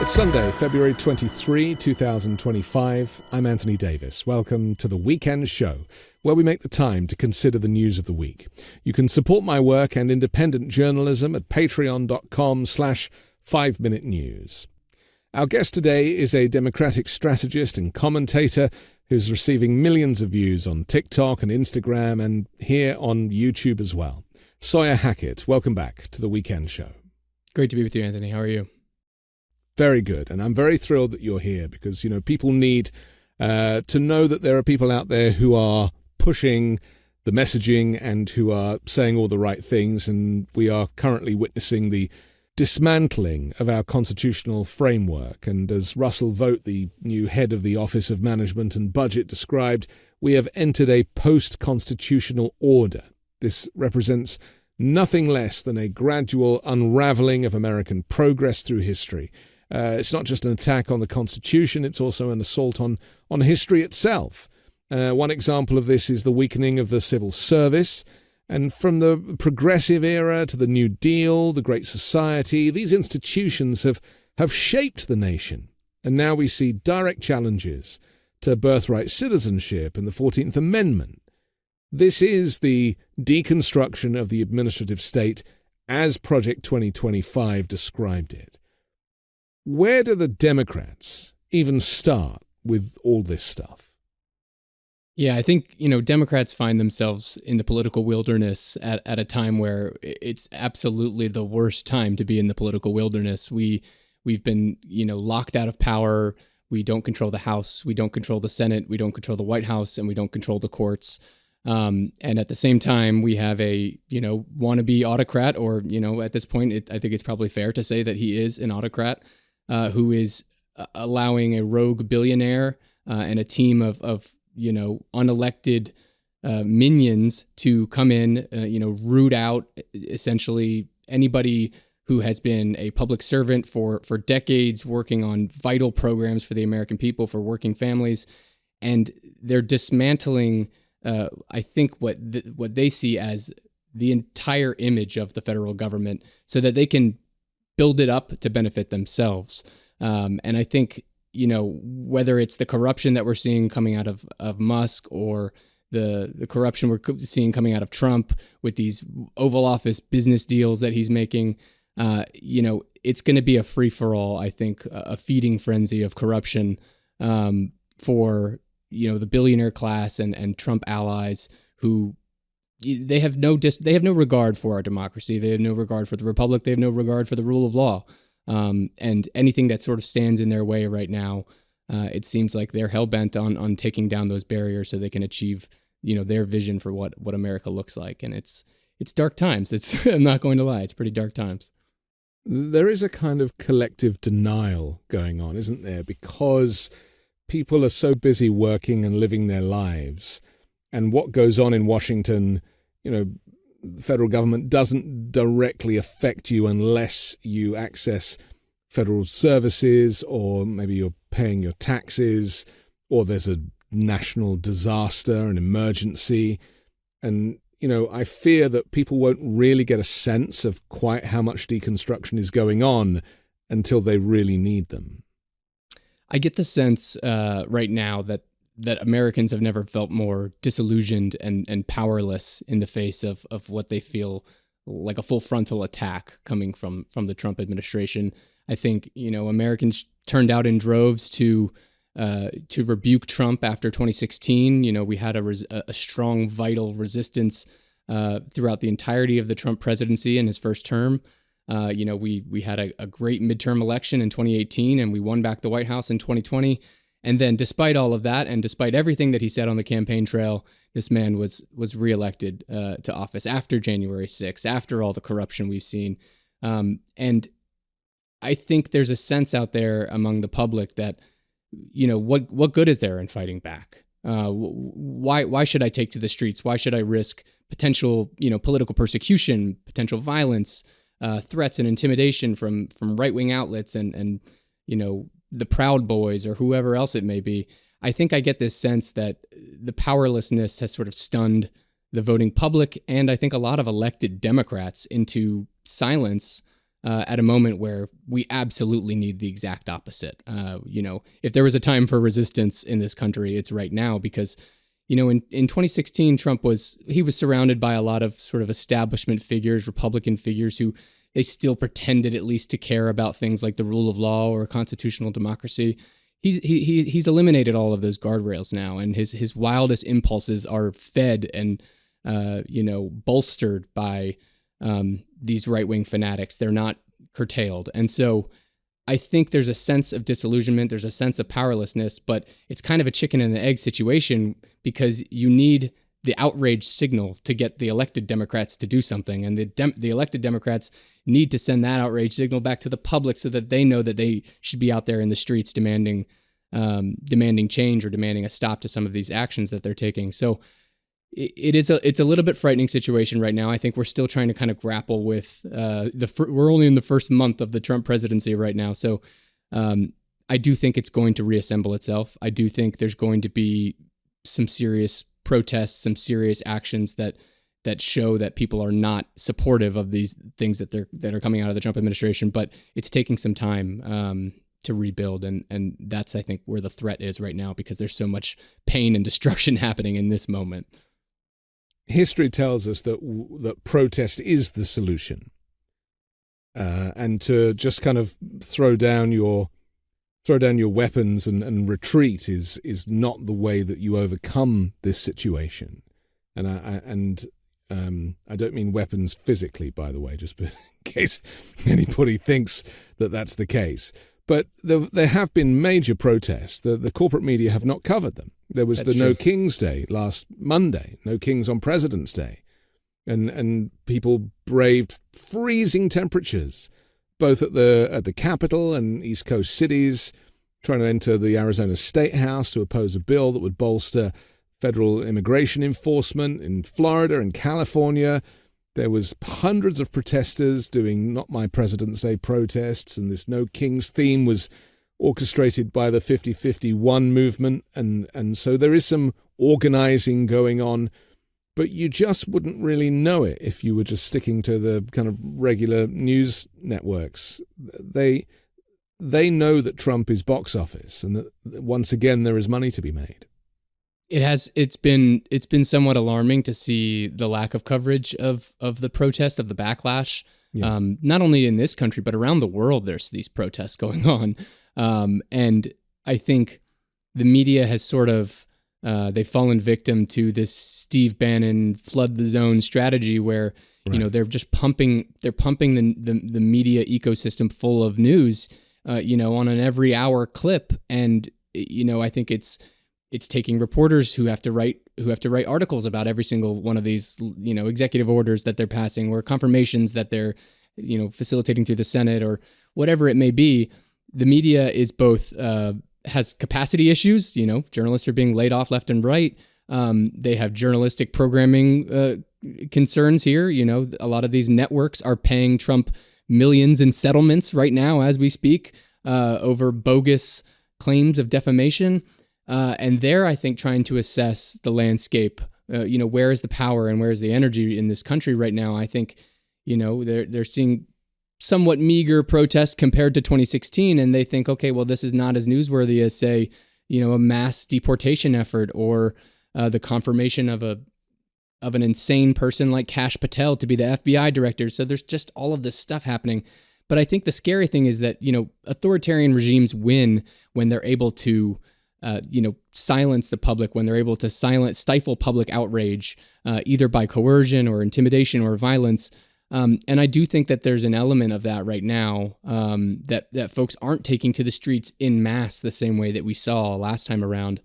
It's Sunday, February 23, 2025. I'm Anthony Davis. Welcome to the Weekend Show, where we make the time to consider the news of the week. You can support my work and independent journalism at patreon.com/5 Minute News. Our guest today is a Democratic strategist and commentator who's receiving millions of views on TikTok and Instagram and here on YouTube as well. Sawyer Hacket, welcome back to the Weekend Show. Great to be with you, Anthony. How are you? Very good. And I'm very thrilled that you're here because, people need to know that there are people out there who are pushing the messaging and who are saying all the right things. And we are currently witnessing the dismantling of our constitutional framework. And as Russell Vogt, the new head of the Office of Management and Budget, described, we have entered a post-constitutional order. This represents nothing less than a gradual unraveling of American progress through history. It's not just an attack on the Constitution, it's also an assault on history itself. One example of this is the weakening of the civil service. And from the progressive era to the New Deal, the Great Society, these institutions have shaped the nation. And now we see direct challenges to birthright citizenship and the 14th Amendment. This is the deconstruction of the administrative state as Project 2025 described it. Where do the Democrats even start with all this stuff? Yeah, I think, Democrats find themselves in the political wilderness at a time where it's absolutely the worst time to be in the political wilderness. We've been, locked out of power. We don't control the House. We don't control the Senate. We don't control the White House, and we don't control the courts. And at the same time, we have a, wannabe autocrat, or, at this point, I think it's probably fair to say that he is an autocrat who is allowing a rogue billionaire and a team of unelected minions to come in, root out essentially anybody who has been a public servant for decades, working on vital programs for the American people, for working families. And they're dismantling I think what they see as the entire image of the federal government so that they can build it up to benefit themselves. And I think, whether it's the corruption that we're seeing coming out of Musk or the corruption we're seeing coming out of Trump with these Oval Office business deals that he's making, it's going to be a free-for-all, I think, a feeding frenzy of corruption for the billionaire class and Trump allies who they have no regard for our democracy. They have no regard for the republic. They have no regard for the rule of law. And anything that sort of stands in their way right now, it seems like they're hell-bent on taking down those barriers so they can achieve, their vision for what America looks like. And it's dark times. I'm not going to lie. It's pretty dark times. There is a kind of collective denial going on, isn't there? Because people are so busy working and living their lives, and what goes on in Washington, the federal government doesn't directly affect you unless you access federal services, or maybe you're paying your taxes, or there's a national disaster, an emergency. And, I fear that people won't really get a sense of quite how much deconstruction is going on until they really need them. I get the sense right now that Americans have never felt more disillusioned and powerless in the face of what they feel like a full frontal attack coming from the Trump administration. I think, Americans turned out in droves to rebuke Trump after 2016. We had a strong, vital resistance throughout the entirety of the Trump presidency in his first term. We had a great midterm election in 2018, and we won back the White House in 2020. And then despite all of that, and despite everything that he said on the campaign trail, this man was reelected to office after January 6th, after all the corruption we've seen. And I think there's a sense out there among the public that, what good is there in fighting back? Why should I take to the streets? Why should I risk potential, political persecution, potential violence, threats and intimidation from right-wing outlets and the Proud Boys or whoever else it may be? I think I get this sense that the powerlessness has sort of stunned the voting public, and I think a lot of elected Democrats into silence at a moment where we absolutely need the exact opposite. If there was a time for resistance in this country, it's right now, because in 2016, Trump was surrounded by a lot of sort of establishment figures, Republican figures, who they still pretended at least to care about things like the rule of law or constitutional democracy. He's eliminated all of those guardrails now, and his wildest impulses are fed and bolstered by these right-wing fanatics. They're not curtailed, and so I think there's a sense of disillusionment. There's a sense of powerlessness, but it's kind of a chicken and the egg situation, because you need the outrage signal to get the elected Democrats to do something, and the elected Democrats need to send that outrage signal back to the public so that they know that they should be out there in the streets demanding change or demanding a stop to some of these actions that they're taking. So it's a little bit frightening situation right now. I think we're still trying to kind of grapple with we're only in the first month of the Trump presidency right now. So I do think it's going to reassemble itself. I do think there's going to be some serious protests, some serious actions that show that people are not supportive of these things that are coming out of the Trump administration. But it's taking some time to rebuild, and that's, I think, where the threat is right now, because there's so much pain and destruction happening in this moment. History tells us that protest is the solution, and to just kind of throw down your weapons and retreat is not the way that you overcome this situation. And I don't mean weapons physically, by the way, just in case anybody thinks that that's the case. But there have been major protests. The corporate media have not covered them. There was the No Kings Day last Monday, No Kings on President's Day. And people braved freezing temperatures, both at the Capitol and East Coast cities, trying to enter the Arizona State House to oppose a bill that would bolster federal immigration enforcement in Florida and California. There was hundreds of protesters doing Not My President's Day protests, and this No Kings theme was orchestrated by the 50-51 movement, and so there is some organizing going on, but you just wouldn't really know it if you were just sticking to the kind of regular news networks. They know that Trump is box office, and that once again there is money to be made. It's been somewhat alarming to see the lack of coverage of the protest, of the backlash. Yeah. Not only in this country, but around the world, there's these protests going on. And I think the media has sort of, they've fallen victim to this Steve Bannon flood the zone strategy where, right, they're just pumping the media ecosystem full of news, on an every hour clip. And, I think it's taking reporters who have to write articles about every single one of these, executive orders that they're passing, or confirmations that they're, facilitating through the Senate, or whatever it may be. The media is both, has capacity issues. Journalists are being laid off left and right. They have journalistic programming concerns here. A lot of these networks are paying Trump millions in settlements right now as we speak, over bogus claims of defamation. And they're, I think, trying to assess the landscape. Where is the power and where is the energy in this country right now? I think, they're seeing somewhat meager protests compared to 2016, and they think, okay, well, this is not as newsworthy as, say, a mass deportation effort, or the confirmation of an insane person like Kash Patel to be the FBI director. So there's just all of this stuff happening. But I think the scary thing is that, authoritarian regimes win when they're able to silence the public, when they're able to stifle public outrage, either by coercion or intimidation or violence. And I do think that there's an element of that right now, that folks aren't taking to the streets in mass the same way that we saw last time around.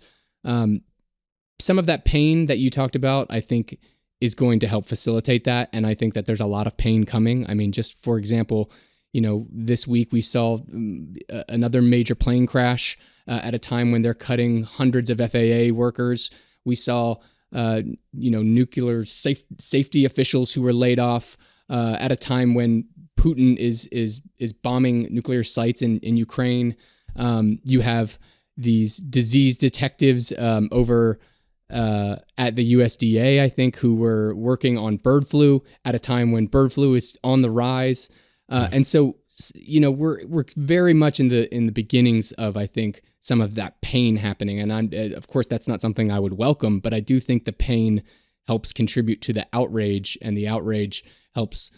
Some of that pain that you talked about, I think, is going to help facilitate that. And I think that there's a lot of pain coming. I mean, just for example, this week we saw another major plane crash at a time when they're cutting hundreds of FAA workers. We saw, nuclear safety officials who were laid off at a time when Putin is bombing nuclear sites in Ukraine. You have these disease detectives over at the USDA, I think, who were working on bird flu at a time when bird flu is on the rise. And so, we're very much in the beginnings of, I think, some of that pain happening. And of course, that's not something I would welcome, but I do think the pain helps contribute to the outrage, and the outrage helps,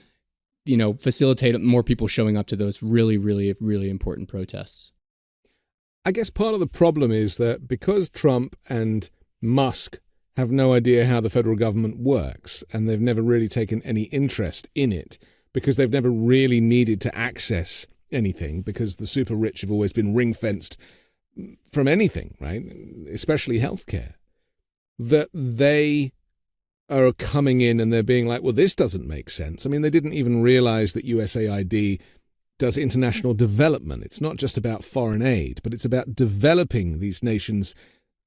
facilitate more people showing up to those really, really, really important protests. I guess part of the problem is that because Trump and Musk have no idea how the federal government works, and they've never really taken any interest in it, because they've never really needed to access anything, because the super rich have always been ring-fenced from anything, right? Especially healthcare, that they are coming in and they're being like, well, this doesn't make sense. I mean, they didn't even realize that USAID does international development. It's not just about foreign aid, but it's about developing these nations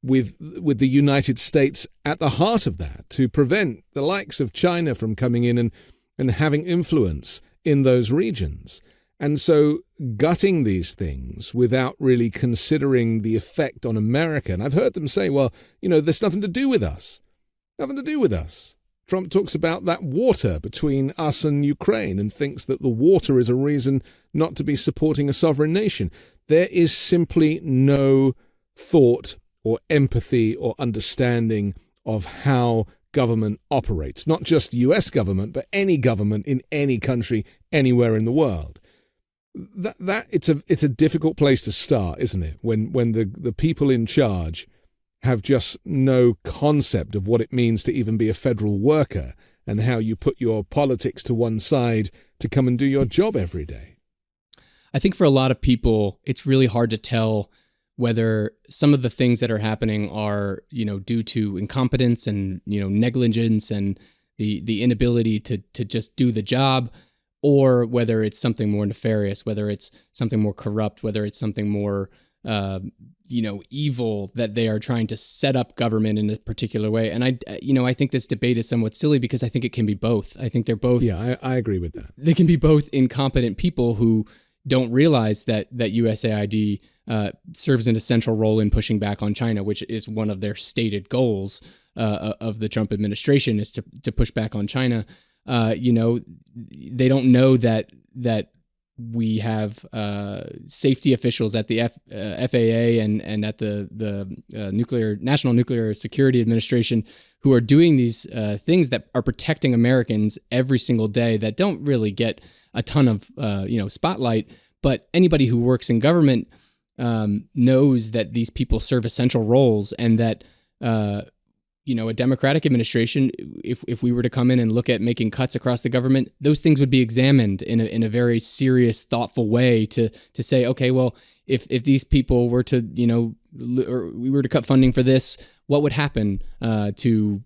with the United States at the heart of that, to prevent the likes of China from coming in and having influence in those regions. And so gutting these things without really considering the effect on America. And I've heard them say, well, there's nothing to do with us. Nothing to do with us. Trump talks about that water between us and Ukraine and thinks that the water is a reason not to be supporting a sovereign nation. There is simply no thought or empathy or understanding of how government operates. Not just US government, but any government in any country, anywhere in the world. It's a difficult place to start, isn't it? When the people in charge have just no concept of what it means to even be a federal worker, and how you put your politics to one side to come and do your job every day. I think for a lot of people, it's really hard to tell whether some of the things that are happening are, due to incompetence and, negligence and the inability to just do the job, or whether it's something more nefarious, whether it's something more corrupt, whether it's something more, evil, that they are trying to set up government in a particular way. And I think this debate is somewhat silly, because I think it can be both. I think they're both. Yeah, I agree with that. They can be both incompetent people who don't realize that USAID serves an essential role in pushing back on China, which is one of their stated goals of the Trump administration, is to push back on China. They don't know that we have safety officials at the FAA and at the National Nuclear Security Administration who are doing these things that are protecting Americans every single day, that don't really get a ton of spotlight. But anybody who works in government knows that these people serve essential roles, and that a Democratic administration, if we were to come in and look at making cuts across the government, those things would be examined in a very serious, thoughtful way to say, okay, well, if these people were to, or we were to cut funding for this, what would happen to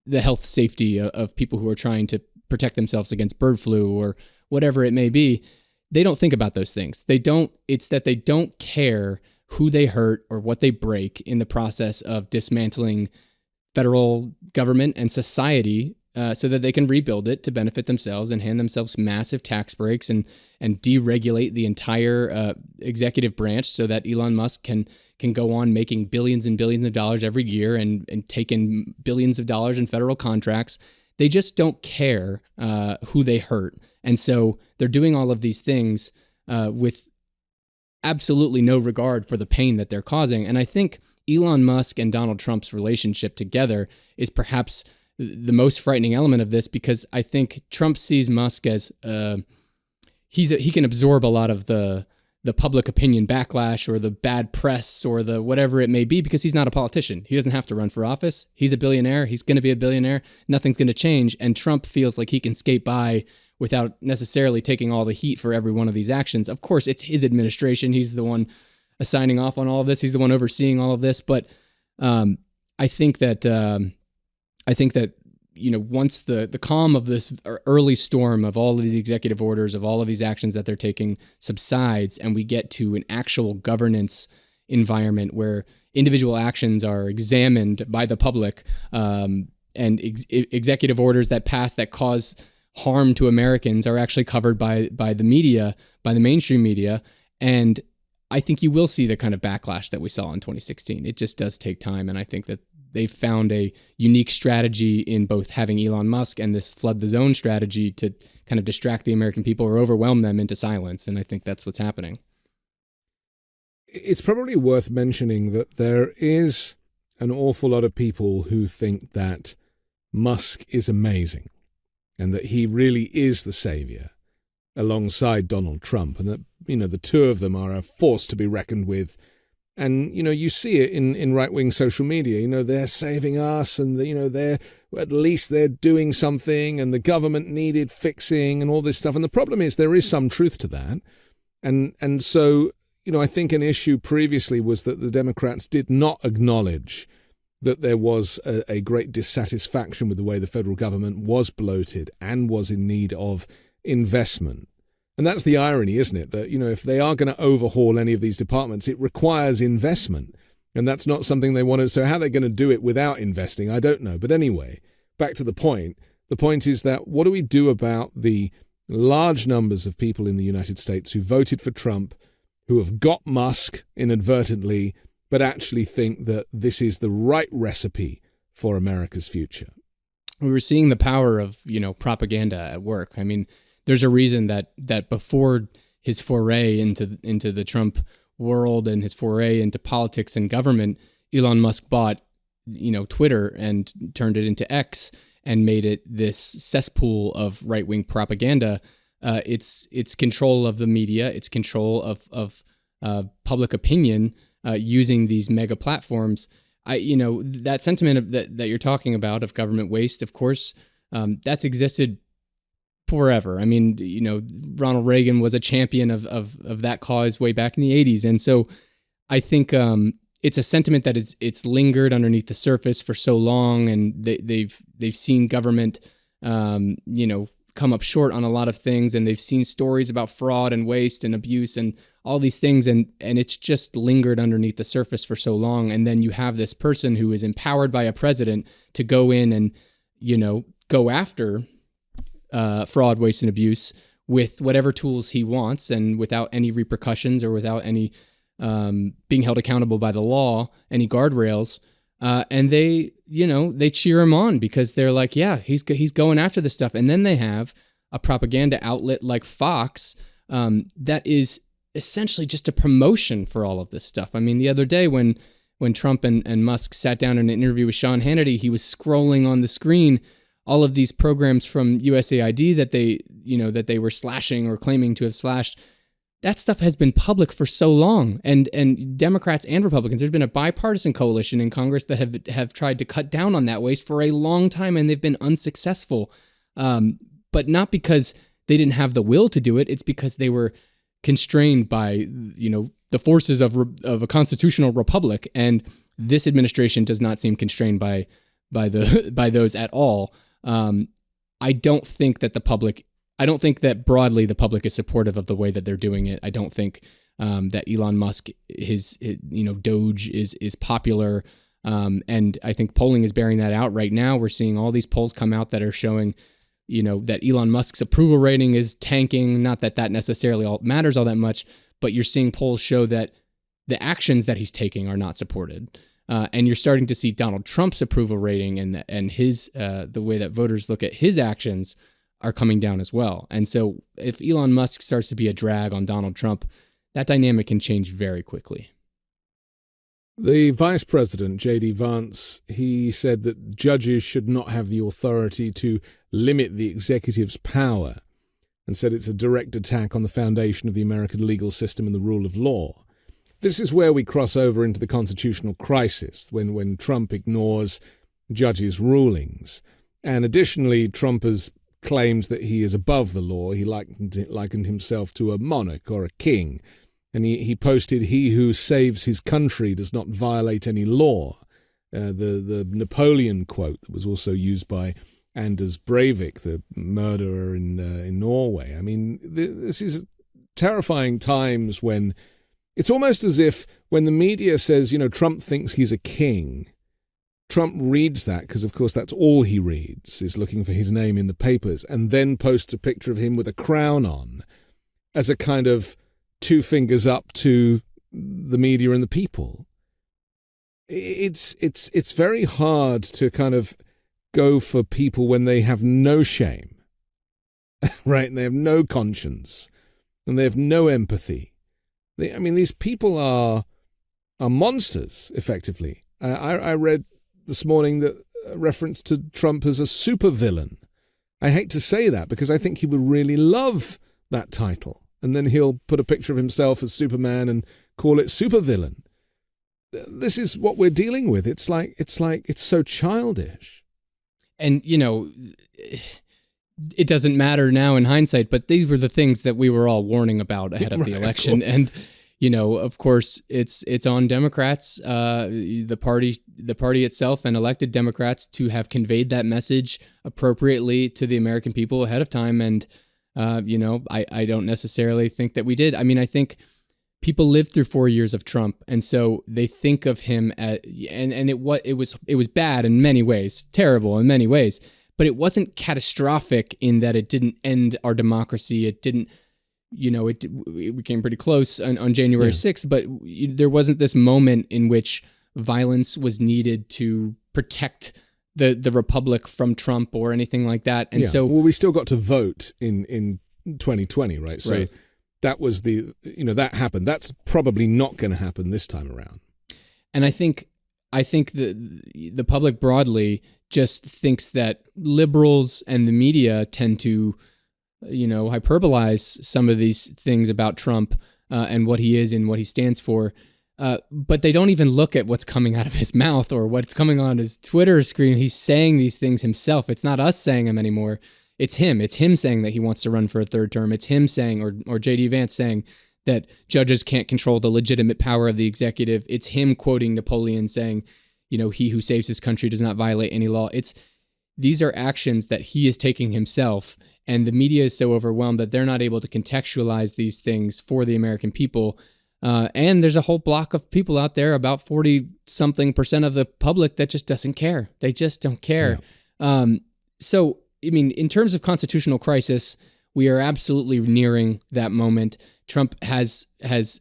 the health safety of people who are trying to protect themselves against bird flu or whatever it may be? They don't think about those things. It's that they don't care who they hurt or what they break in the process of dismantling federal government and society, so that they can rebuild it to benefit themselves and hand themselves massive tax breaks and deregulate the entire executive branch, so that Elon Musk can go on making billions and billions of dollars every year and take in billions of dollars in federal contracts. They just don't care who they hurt. And so they're doing all of these things with absolutely no regard for the pain that they're causing. And I think Elon Musk and Donald Trump's relationship together is perhaps the most frightening element of this, because I think Trump sees Musk as he can absorb a lot of the public opinion backlash or the bad press or the whatever it may be, because he's not a politician. He doesn't have to run for office. He's a billionaire. He's going to be a billionaire. Nothing's going to change. And Trump feels like he can skate by without necessarily taking all the heat for every one of these actions. Of course, it's his administration. He's the one signing off on all of this. He's the one overseeing all of this. But I think that once the calm of this early storm of all of these executive orders, of all of these actions that they're taking subsides, and we get to an actual governance environment where individual actions are examined by the public, and executive orders that pass that cause harm to Americans are actually covered by the media, by the mainstream media. And I think you will see the kind of backlash that we saw in 2016. It just does take time. And I think that they've found a unique strategy in both having Elon Musk and this flood the zone strategy to kind of distract the American people or overwhelm them into silence. And I think that's what's happening. It's probably worth mentioning that there is an awful lot of people who think that Musk is amazing and that he really is the savior alongside Donald Trump, and that, the two of them are a force to be reckoned with. And, you see it in right-wing social media. They're saving us, and, they're at least they're doing something, and the government needed fixing and all this stuff. And the problem is there is some truth to that. And so, I think an issue previously was that the Democrats did not acknowledge that there was a great dissatisfaction with the way the federal government was bloated and was in need of investment. And that's the irony, isn't it? That, if they are going to overhaul any of these departments, it requires investment. And that's not something they wanted. So how they're going to do it without investing, I don't know. But anyway, back to the point. The point is that what do we do about the large numbers of people in the United States who voted for Trump, who have got Musk inadvertently, but actually think that this is the right recipe for America's future? We were seeing the power of, propaganda at work. I mean, there's a reason that before his foray into the Trump world and his foray into politics and government, Elon Musk bought, Twitter and turned it into X and made it this cesspool of right-wing propaganda. It's control of the media, it's control of public opinion using these mega platforms. That sentiment that you're talking about of government waste, of course, that's existed forever. I mean, Ronald Reagan was a champion of that cause way back in the 80s. And so I think it's a sentiment that it's lingered underneath the surface for so long, and they've seen government, come up short on a lot of things, and they've seen stories about fraud and waste and abuse and all these things, and it's just lingered underneath the surface for so long. And then you have this person who is empowered by a president to go in and, go after fraud, waste, and abuse with whatever tools he wants, and without any repercussions or without any being held accountable by the law, any guardrails. And they cheer him on because they're like, yeah, he's going after this stuff. And then they have a propaganda outlet like Fox that is essentially just a promotion for all of this stuff. I mean, the other day when Trump and Musk sat down in an interview with Sean Hannity, he was scrolling on the screen all of these programs from USAID that they were slashing or claiming to have slashed. That stuff has been public for so long, and Democrats and Republicans, there's been a bipartisan coalition in Congress that have tried to cut down on that waste for a long time, and they've been unsuccessful. But not because they didn't have the will to do it; it's because they were constrained by the forces of a constitutional republic, and this administration does not seem constrained by those at all. I don't think that broadly the public is supportive of the way that they're doing it. I don't think that Elon Musk, his Doge is popular. And I think polling is bearing that out right now. We're seeing all these polls come out that are showing, that Elon Musk's approval rating is tanking. Not that necessarily matters all that much, but you're seeing polls show that the actions that he's taking are not supported. And you're starting to see Donald Trump's approval rating and his the way that voters look at his actions are coming down as well. And so if Elon Musk starts to be a drag on Donald Trump, that dynamic can change very quickly. The Vice President, J.D. Vance, he said that judges should not have the authority to limit the executive's power, and said it's a direct attack on the foundation of the American legal system and the rule of law. This is where we cross over into the constitutional crisis, when Trump ignores judges' rulings. And additionally, Trump has claims that he is above the law. He likened himself to a monarch or a king. And he posted, "He who saves his country does not violate any law." The Napoleon quote that was also used by Anders Breivik, the murderer in Norway. I mean, this is terrifying times when it's almost as if when the media says, Trump thinks he's a king, Trump reads that, because of course that's all he reads, is looking for his name in the papers, and then posts a picture of him with a crown on as a kind of two fingers up to the media and the people. it's very hard to kind of go for people when they have no shame, right? And they have no conscience, and they have no empathy. These people are monsters, effectively. I read this morning that reference to Trump as a supervillain. I hate to say that because I think he would really love that title, and then he'll put a picture of himself as Superman and call it supervillain. This is what we're dealing with. It's so childish. And, it doesn't matter now in hindsight, but these were the things that we were all warning about ahead of the election. And, of course, it's on Democrats, the party itself and elected Democrats to have conveyed that message appropriately to the American people ahead of time. And, I don't necessarily think that we did. I think people lived through 4 years of Trump, and so they think of him as, and it was bad in many ways, terrible in many ways, but it wasn't catastrophic in that it didn't end our democracy. It didn't, we came pretty close on January 6th, but there wasn't this moment in which violence was needed to protect the republic from Trump or anything like that. And so, we still got to vote in 2020, right? So. Right. That was that happened. That's probably not going to happen this time around. And I think the public broadly just thinks that liberals and the media tend to, hyperbolize some of these things about Trump and what he is and what he stands for. But they don't even look at what's coming out of his mouth or what's coming on his Twitter screen. He's saying these things himself. It's not us saying them anymore. It's him. It's him saying that he wants to run for a third term. It's him saying, or J.D. Vance saying, that judges can't control the legitimate power of the executive. It's him quoting Napoleon saying, he who saves his country does not violate any law. These are actions that he is taking himself, and the media is so overwhelmed that they're not able to contextualize these things for the American people. And there's a whole block of people out there, about 40-something% of the public, that just doesn't care. They just don't care. Yeah. In terms of constitutional crisis, we are absolutely nearing that moment. Trump has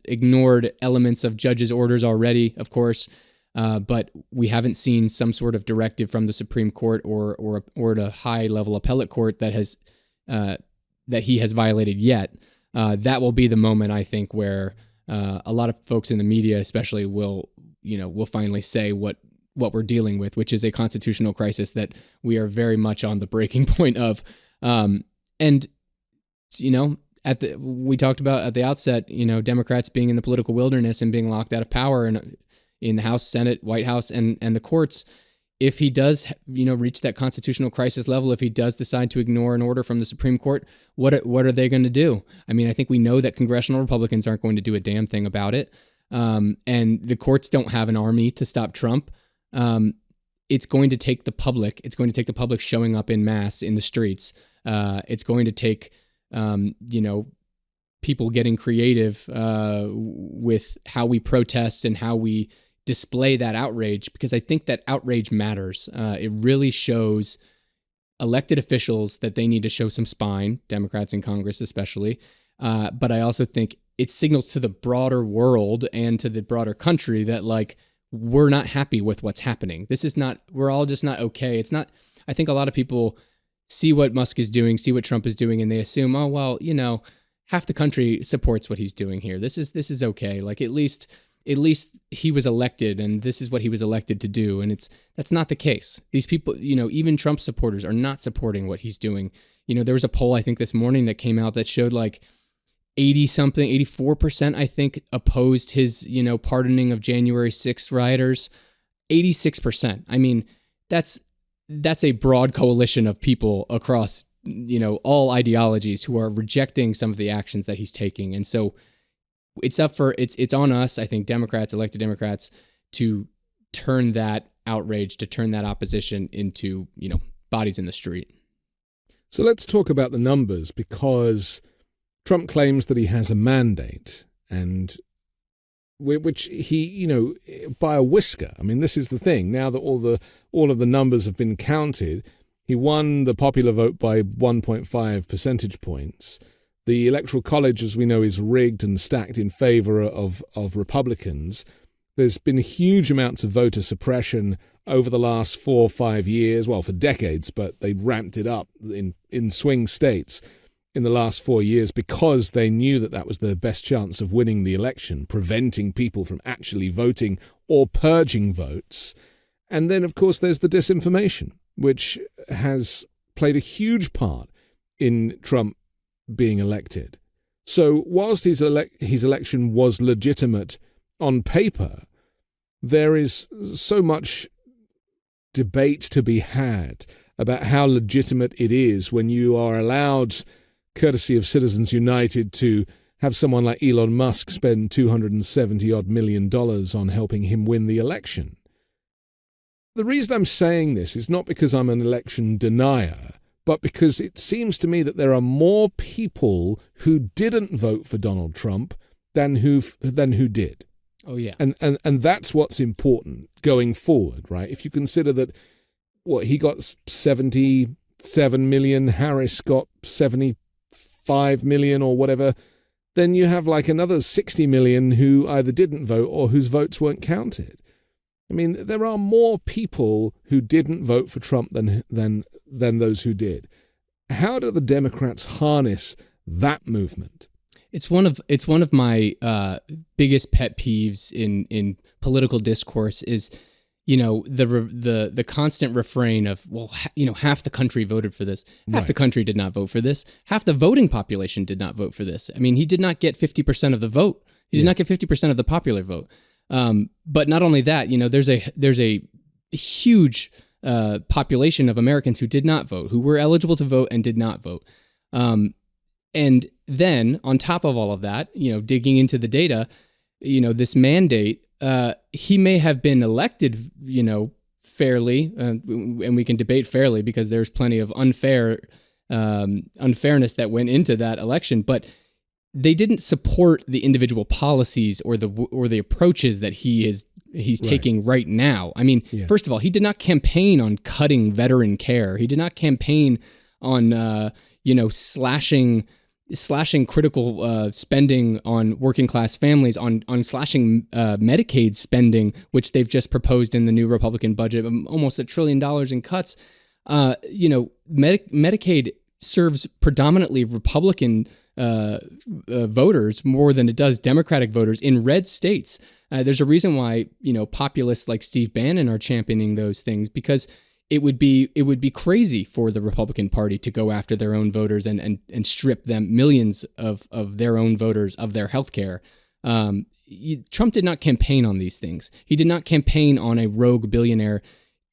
ignored elements of judges' orders already, of course, but we haven't seen some sort of directive from the Supreme Court or the high-level appellate court that he has violated yet. That will be the moment, I think, where a lot of folks in the media, especially, will finally say what we're dealing with, which is a constitutional crisis that we are very much on the breaking point of. We talked about at the outset, Democrats being in the political wilderness and being locked out of power in the House, Senate, White House, and the courts. If he does, reach that constitutional crisis level, if he does decide to ignore an order from the Supreme Court, what are they going to do? I think we know that congressional Republicans aren't going to do a damn thing about it. And the courts don't have an army to stop Trump. It's going to take the public. It's going to take the public showing up in mass in the streets. It's going to take, people getting creative with how we protest and how we display that outrage, because I think that outrage matters. It really shows elected officials that they need to show some spine, Democrats in Congress especially. But I also think it signals to the broader world and to the broader country that, we're not happy with what's happening. We're all just not okay. It's not, I think a lot of people see what Musk is doing, see what Trump is doing, and they assume, oh, well, half the country supports what he's doing here. This is okay. At least he was elected, and this is what he was elected to do. And that's not the case. These people, even Trump supporters are not supporting what he's doing. There was a poll, I think, this morning that came out that showed 84%, I think, opposed his, pardoning of January 6th rioters. 86%. That's a broad coalition of people across, all ideologies who are rejecting some of the actions that he's taking. And so it's on us, I think, Democrats, elected Democrats, to turn that outrage, to turn that opposition into, bodies in the street. So let's talk about the numbers, because Trump claims that he has a mandate, and which he, by a whisker. This is the thing. Now that all of the numbers have been counted, he won the popular vote by 1.5 percentage points. The Electoral College, as we know, is rigged and stacked in favor of Republicans. There's been huge amounts of voter suppression over the last 4 or 5 years, well, for decades, but they ramped it up in swing states in the last 4 years because they knew that that was the best chance of winning the election, preventing people from actually voting or purging votes. And then, of course, there's the disinformation, which has played a huge part in Trump being elected. So whilst his election was legitimate on paper, there is so much debate to be had about how legitimate it is when you are allowed, courtesy of Citizens United, to have someone like Elon Musk spend $270-odd million on helping him win the election. The reason I'm saying this is not because I'm an election denier, but because it seems to me that there are more people who didn't vote for Donald Trump than who did. Oh, yeah. And that's what's important going forward, right? If you consider that, he got 77 million, Harris got 75 million or whatever, then you have like another 60 million who either didn't vote or whose votes weren't counted. I mean, there are more people who didn't vote for Trump than those who did. How do the Democrats harness that movement? It's one of my biggest pet peeves in political discourse is, the constant refrain of, half the country voted for this. Half the country did not vote for this. Half the voting population did not vote for this. I mean, he did not get 50% of the vote. He did not get 50% of the popular vote. But not only that, there's a huge population of Americans who did not vote, who were eligible to vote and did not vote. And then on top of all of that, digging into the data, this mandate, he may have been elected, fairly, and we can debate fairly because there's plenty of unfairness that went into that election, but they didn't support the individual policies or the approaches that he's taking right now. I mean, First of all, he did not campaign on cutting veteran care. He did not campaign on slashing critical spending on working class families, on slashing Medicaid spending, which they've just proposed in the new Republican budget, almost $1 trillion in cuts. Medicaid serves predominantly Republican voters more than it does Democratic voters in red states. There's a reason why populists like Steve Bannon are championing those things, because it would be crazy for the Republican Party to go after their own voters and strip them, millions of their own voters, of their health care. Trump did not campaign on these things. He did not campaign on a rogue billionaire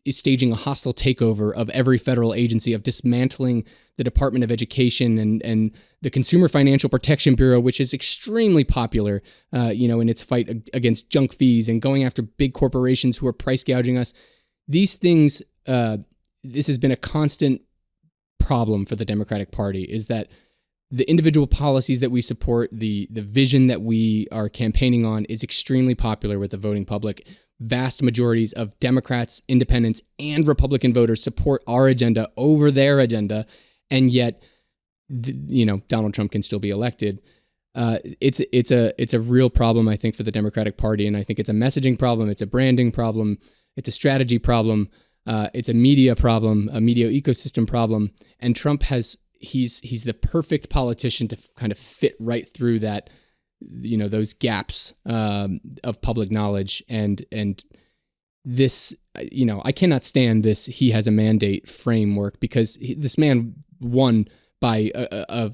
staging a hostile takeover of every federal agency, of dismantling the Department of Education and the Consumer Financial Protection Bureau, which is extremely popular, in its fight against junk fees and going after big corporations who are price gouging us. These things, this has been a constant problem for the Democratic Party, is that the individual policies that we support, the vision that we are campaigning on is extremely popular with the voting public. Vast majorities of Democrats, independents, and Republican voters support our agenda over their agenda, and yet, Donald Trump can still be elected. It's a real problem, I think, for the Democratic Party, and I think it's a messaging problem, it's a branding problem, it's a strategy problem, it's a media problem, a media ecosystem problem, and Trump he's the perfect politician to kind of fit right through that, those gaps of public knowledge, and this, I cannot stand this he has a mandate framework, because this man won by a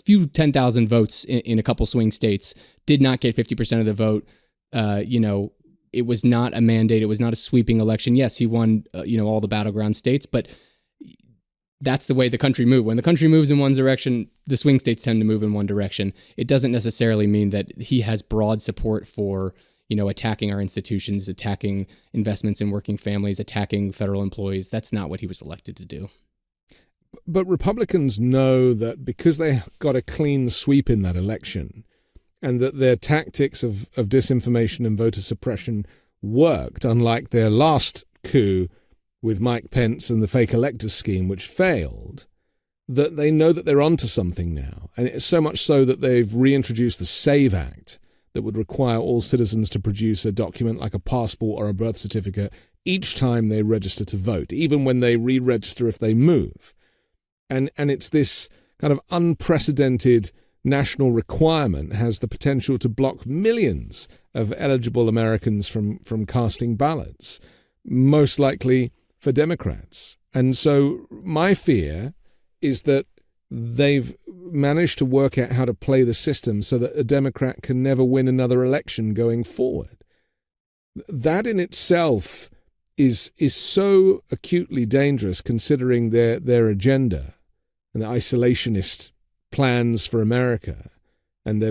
few 10,000 votes in a couple swing states, did not get 50% of the vote. It was not a mandate. It was not a sweeping election. Yes, he won, all the battleground states, but that's the way the country moved. When the country moves in one direction, the swing states tend to move in one direction. It doesn't necessarily mean that he has broad support for, attacking our institutions, attacking investments in working families, attacking federal employees. That's not what he was elected to do. But Republicans know that because they got a clean sweep in that election, and that their tactics of disinformation and voter suppression worked, unlike their last coup with Mike Pence and the fake electors scheme, which failed, that they know that they're onto something now. And it's so much so that they've reintroduced the SAVE Act, that would require all citizens to produce a document like a passport or a birth certificate each time they register to vote, even when they re-register if they move. And it's this kind of unprecedented national requirement has the potential to block millions of eligible Americans from casting ballots, most likely for Democrats. And so my fear is that they've managed to work out how to play the system so that a Democrat can never win another election going forward. That in itself is so acutely dangerous, considering their agenda and the isolationist plans for America and the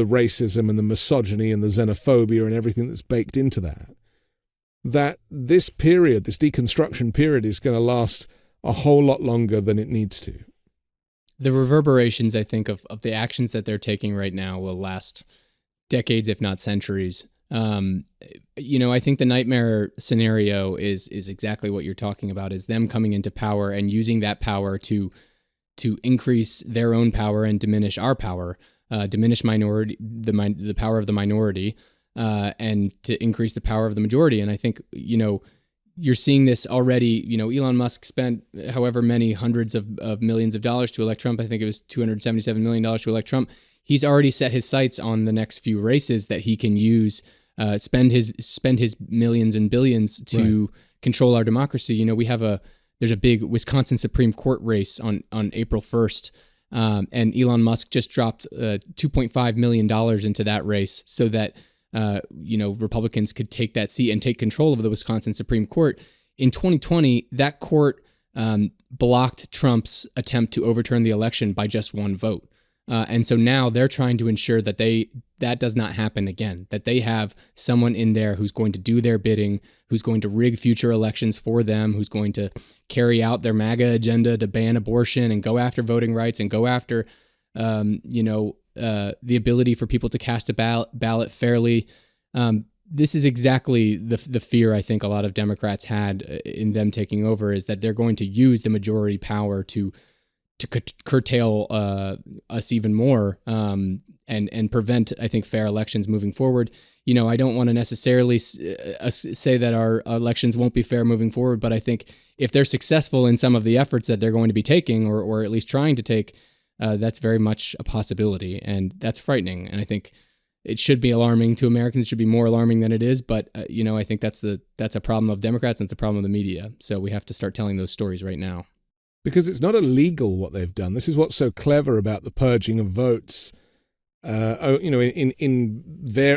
racism and the misogyny and the xenophobia and everything that's baked into that this period, this deconstruction period, is going to last a whole lot longer than it needs to. The reverberations, I think, of the actions that they're taking right now will last decades, if not centuries. I think the nightmare scenario is exactly what you're talking about, is them coming into power and using that power to increase their own power and diminish our power, diminish the power of the minority, and to increase the power of the majority. And I think, you're seeing this already. Elon Musk spent however many hundreds of millions of dollars to elect Trump. I think it was $277 million to elect Trump. He's already set his sights on the next few races that he can use, spend his millions and billions to control our democracy. There's a big Wisconsin Supreme Court race on April 1st. And Elon Musk just dropped $2.5 million into that race so that Republicans could take that seat and take control of the Wisconsin Supreme Court. In 2020, that court blocked Trump's attempt to overturn the election by just one vote. And so now they're trying to ensure that that does not happen again, that they have someone in there who's going to do their bidding, who's going to rig future elections for them, who's going to carry out their MAGA agenda to ban abortion and go after voting rights and go after, the ability for people to cast a ballot fairly. This is exactly the fear I think a lot of Democrats had in them taking over, is that they're going to use the majority power to curtail us even more, and prevent, I think, fair elections moving forward. I don't want to necessarily say that our elections won't be fair moving forward, but I think if they're successful in some of the efforts that they're going to be taking, or at least trying to take, that's very much a possibility, and that's frightening. And I think it should be alarming to Americans. It should be more alarming than it is. But I think that's a problem of Democrats, and it's a problem of the media. So we have to start telling those stories right now. Because it's not illegal what they've done. This is what's so clever about the purging of votes, in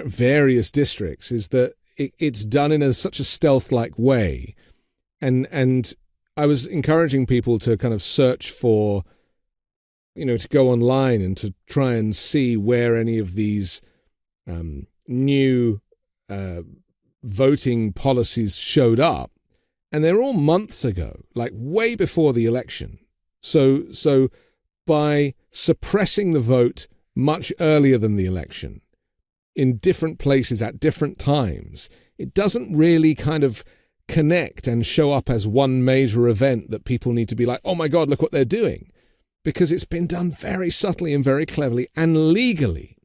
various districts, is that it's done in such a stealth-like way. And I was encouraging people to kind of search for, to go online and to try and see where any of these new voting policies showed up. And they're all months ago, like way before the election. So by suppressing the vote much earlier than the election, in different places at different times, it doesn't really kind of connect and show up as one major event that people need to be like, oh my God, look what they're doing. Because it's been done very subtly and very cleverly and legally.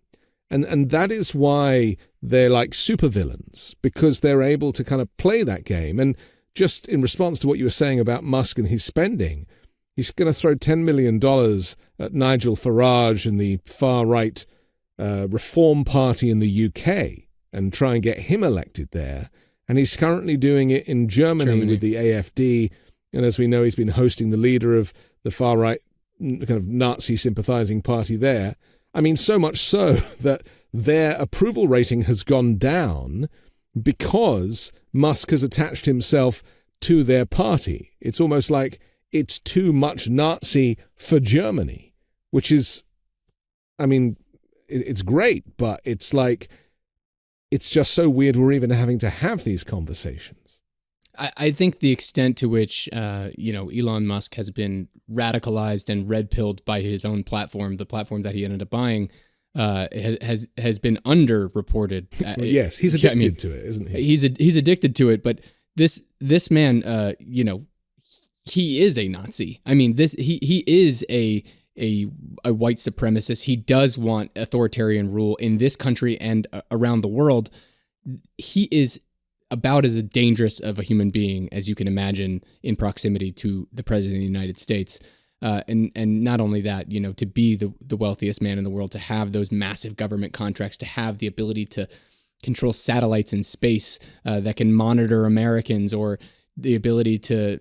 And that is why they're like supervillains, because they're able to kind of play that game. And just in response to what you were saying about Musk and his spending, he's going to throw $10 million at Nigel Farage and the far-right Reform Party in the UK and try and get him elected there. And he's currently doing it in Germany with the AfD. And as we know, he's been hosting the leader of the far-right kind of Nazi sympathizing party there. I mean, so much so that their approval rating has gone down because Musk has attached himself to their party. It's almost like it's too much Nazi for Germany, which is, I mean, it's great, but it's like, it's just so weird we're even having to have these conversations. I think the extent to which, Elon Musk has been radicalized and red-pilled by his own platform, the platform that he ended up buying, has been underreported. Yes, he's addicted to it, isn't he? He's addicted to it, but this man, he is a Nazi. I mean, he is a a white supremacist. He does want authoritarian rule in this country and around the world. He is about as dangerous of a human being as you can imagine in proximity to the president of the United States. And not only that, to be the wealthiest man in the world, to have those massive government contracts, to have the ability to control satellites in space that can monitor Americans, or the ability to,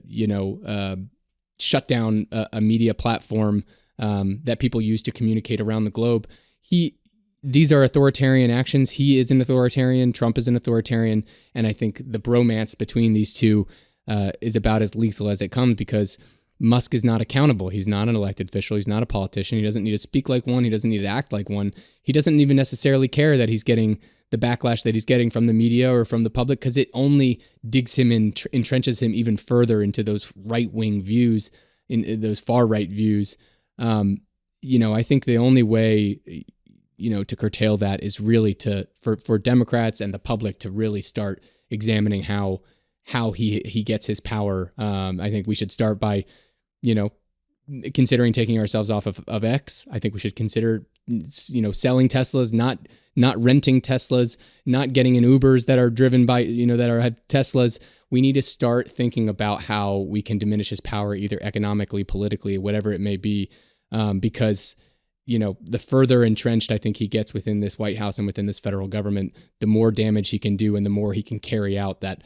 shut down a media platform that people use to communicate around the globe. These are authoritarian actions. He is an authoritarian. Trump is an authoritarian. And I think the bromance between these two is about as lethal as it comes, because Musk is not accountable. He's not an elected official. He's not a politician. He doesn't need to speak like one. He doesn't need to act like one. He doesn't even necessarily care that he's getting the backlash that he's getting from the media or from the public, because it only digs him in, entrenches him even further into those right-wing views, in those far-right views. I think the only way to curtail that is really for Democrats and the public to really start examining how he gets his power. I think we should start by, considering taking ourselves off of X. I think we should consider, selling Teslas, not renting Teslas, not getting in Ubers that are driven by, that have Teslas. We need to start thinking about how we can diminish his power, either economically, politically, whatever it may be, because the further entrenched I think he gets within this White House and within this federal government, the more damage he can do and the more he can carry out that,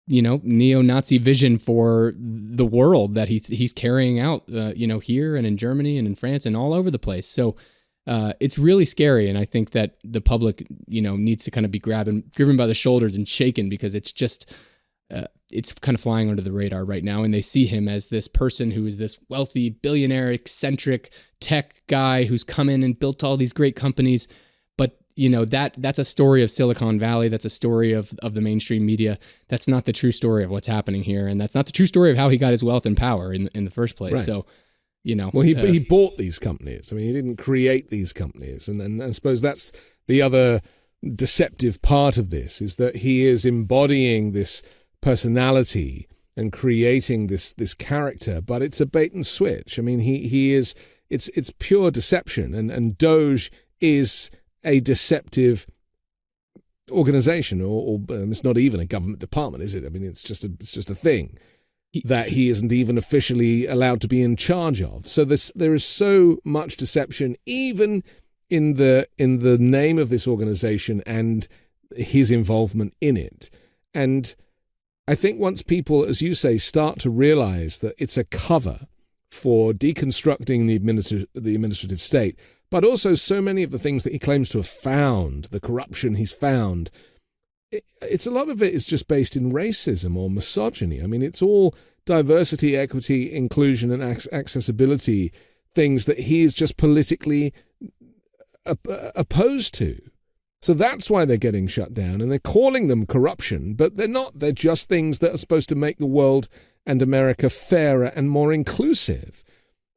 neo-Nazi vision for the world that he's carrying out, here and in Germany and in France and all over the place. So it's really scary. And I think that the public, needs to kind of be driven by the shoulders and shaken, because it's just, it's kind of flying under the radar right now. And they see him as this person who is this wealthy, billionaire, eccentric tech guy who's come in and built all these great companies. But, that's a story of Silicon Valley. That's a story of the mainstream media. That's not the true story of what's happening here. And that's not the true story of how he got his wealth and power in the first place. Right. So, Well, he bought these companies. I mean, he didn't create these companies. And I suppose that's the other deceptive part of this, is that he is embodying this personality and creating this character, but it's a bait and switch. I mean, it's pure deception, and Doge is a deceptive organization, or it's not even a government department, is it? I mean, it's just a thing that he isn't even officially allowed to be in charge of. So there is so much deception, even in the name of this organization and his involvement in it. And I think once people, as you say, start to realize that it's a cover for deconstructing the administrative state, but also so many of the things that he claims to have found, the corruption he's found, it's a lot of it is just based in racism or misogyny. I mean, it's all diversity, equity, inclusion, and accessibility, things that he is just politically opposed to. So that's why they're getting shut down, and they're calling them corruption, but they're not. They're just things that are supposed to make the world and America fairer and more inclusive.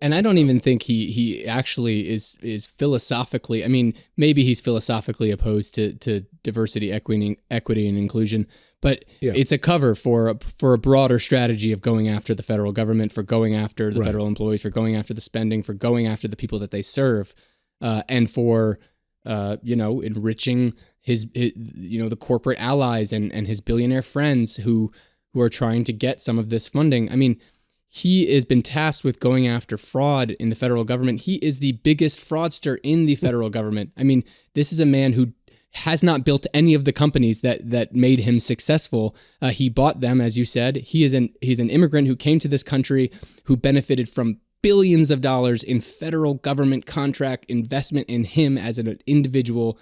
And I don't even think he actually is philosophically, I mean, maybe he's philosophically opposed to diversity, equity, and inclusion, but it's a cover for a broader strategy of going after the federal government, for going after the federal employees, for going after the spending, for going after the people that they serve, and for enriching his the corporate allies and his billionaire friends who are trying to get some of this funding. I mean, he has been tasked with going after fraud in the federal government. He is the biggest fraudster in the federal government. I mean, this is a man who has not built any of the companies that made him successful. He bought them, as you said. He's an immigrant who came to this country, who benefited from billions of dollars in federal government contract investment in him as an individual,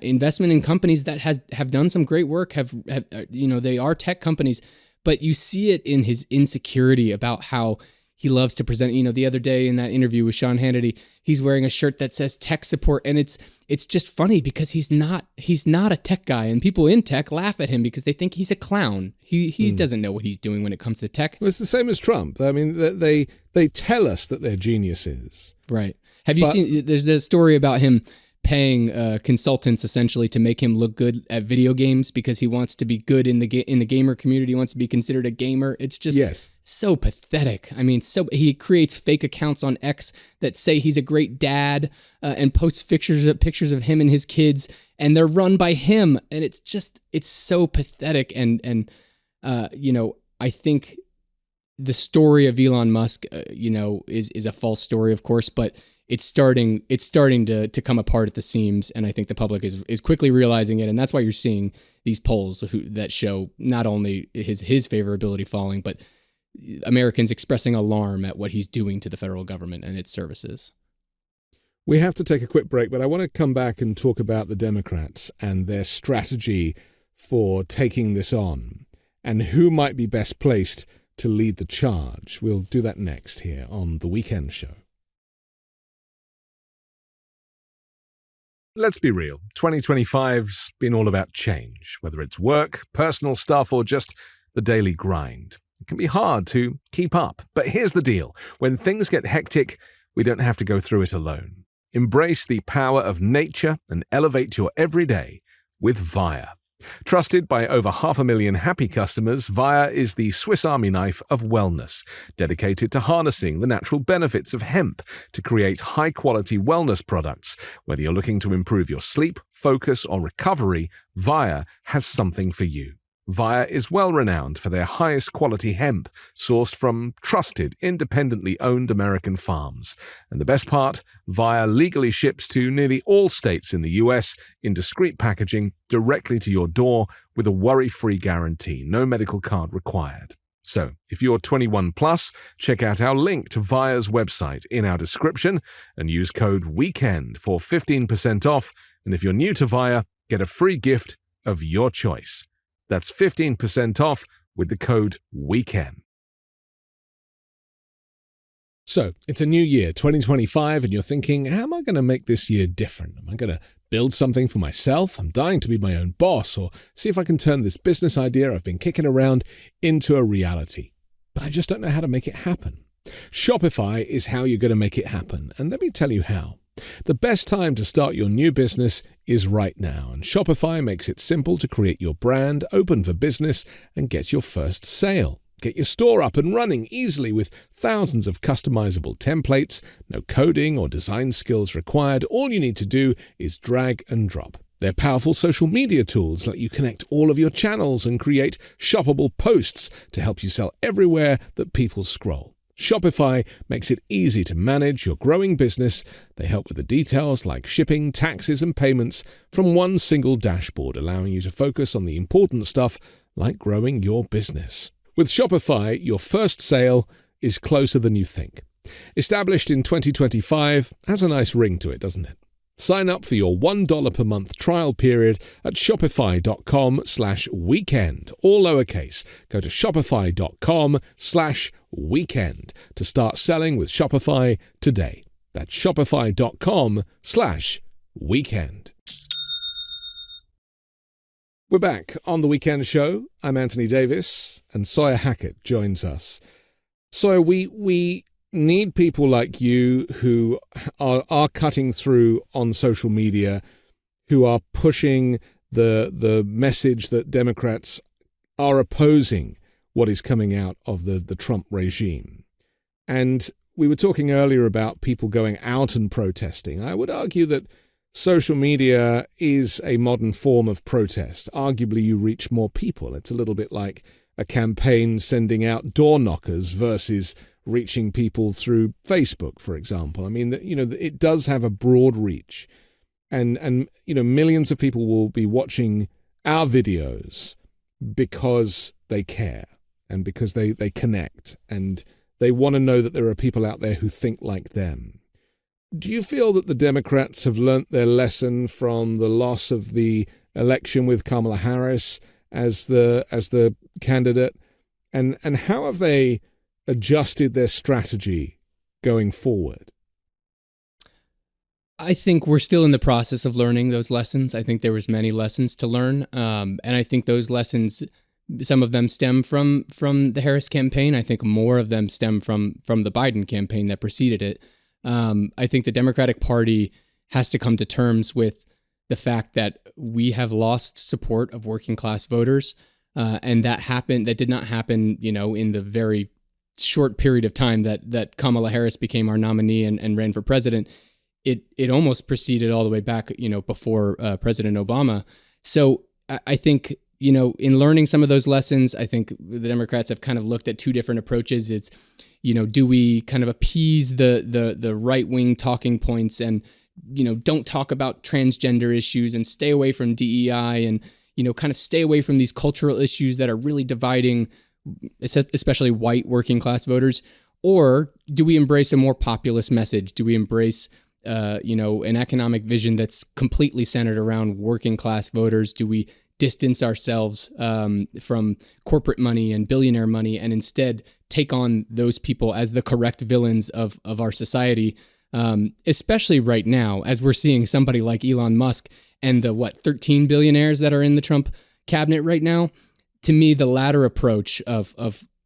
investment in companies that have done some great work, they are tech companies. But you see it in his insecurity about how he loves to present. The other day in that interview with Sean Hannity, he's wearing a shirt that says tech support, and it's just funny because he's not a tech guy, and people in tech laugh at him because they think he's a clown. He doesn't know what he's doing when it comes to tech. Well, it's the same as Trump. I mean, they tell us that they're geniuses, right? Have you seen? There's a story about him paying consultants essentially to make him look good at video games because he wants to be good in the gamer community. He wants to be considered a gamer. It's just so pathetic. I mean, he creates fake accounts on X that say he's a great dad and posts pictures of him and his kids, and they're run by him. And it's so pathetic. And I think the story of Elon Musk, is a false story, of course, but it's starting to come apart at the seams, and I think the public is quickly realizing it, and that's why you're seeing these polls that show not only his favorability falling, but Americans expressing alarm at what he's doing to the federal government and its services. We have to take a quick break, but I want to come back and talk about the Democrats and their strategy for taking this on, and who might be best placed to lead the charge. We'll do that next here on The Weekend Show. Let's be real, 2025's been all about change, whether it's work, personal stuff, or just the daily grind. It can be hard to keep up, but here's the deal. When things get hectic, we don't have to go through it alone. Embrace the power of nature and elevate your everyday with Via. Trusted by over 500,000 happy customers, Via is the Swiss Army knife of wellness, dedicated to harnessing the natural benefits of hemp to create high-quality wellness products. Whether you're looking to improve your sleep, focus, or recovery, Via has something for you. Via is well-renowned for their highest quality hemp, sourced from trusted, independently owned American farms. And the best part, Via legally ships to nearly all states in the US in discreet packaging directly to your door with a worry-free guarantee, no medical card required. So, if you're 21 plus, check out our link to Via's website in our description and use code WEEKEND for 15% off. And if you're new to Via, get a free gift of your choice. That's 15% off with the code WEEKEND. So, it's a new year, 2025, and you're thinking, how am I going to make this year different? Am I going to build something for myself? I'm dying to be my own boss, or see if I can turn this business idea I've been kicking around into a reality. But I just don't know how to make it happen. Shopify is how you're going to make it happen, and let me tell you how. The best time to start your new business is right now, and Shopify makes it simple to create your brand, open for business, and get your first sale. Get your store up and running easily with thousands of customizable templates, no coding or design skills required. All you need to do is drag and drop. Their powerful social media tools let you connect all of your channels and create shoppable posts to help you sell everywhere that people scroll. Shopify makes it easy to manage your growing business. They help with the details like shipping, taxes, and payments from one single dashboard, allowing you to focus on the important stuff like growing your business. With Shopify, your first sale is closer than you think. Established in 2025 has a nice ring to it, doesn't it? Sign up for your $1 per month trial period at shopify.com/weekend, all lowercase. Go to shopify.com/weekend to start selling with Shopify today. That's shopify.com/weekend. We're back on The Weekend Show. I'm Anthony Davis, and Sawyer Hacket joins us. Sawyer, we need people like you who are cutting through on social media, who are pushing the message that Democrats are opposing what is coming out of the Trump regime. And we were talking earlier about people going out and protesting. I would argue that social media is a modern form of protest. Arguably, you reach more people. It's a little bit like a campaign sending out door knockers versus reaching people through Facebook, for example. I mean, it does have a broad reach. And millions of people will be watching our videos because they care and because they connect and they want to know that there are people out there who think like them. Do you feel that the Democrats have learnt their lesson from the loss of the election with Kamala Harris as the candidate? And how have they adjusted their strategy going forward? I think we're still in the process of learning those lessons. I think there was many lessons to learn. And I think those lessons, some of them stem from the Harris campaign. I think more of them stem from the Biden campaign that preceded it. I think the Democratic Party has to come to terms with the fact that we have lost support of working class voters. And that did not happen, in the very short period of time that Kamala Harris became our nominee and ran for president. It almost proceeded all the way back, before President Obama. So I think, in learning some of those lessons, I think the Democrats have kind of looked at two different approaches. It's, do we kind of appease the right-wing talking points and, don't talk about transgender issues and stay away from DEI and, kind of stay away from these cultural issues that are really dividing, especially white working class voters? Or do we embrace a more populist message? Do we embrace an economic vision that's completely centered around working class voters? Do we distance ourselves from corporate money and billionaire money and instead take on those people as the correct villains of our society? Especially right now, as we're seeing somebody like Elon Musk and the 13 billionaires that are in the Trump cabinet right now. To me, the latter approach of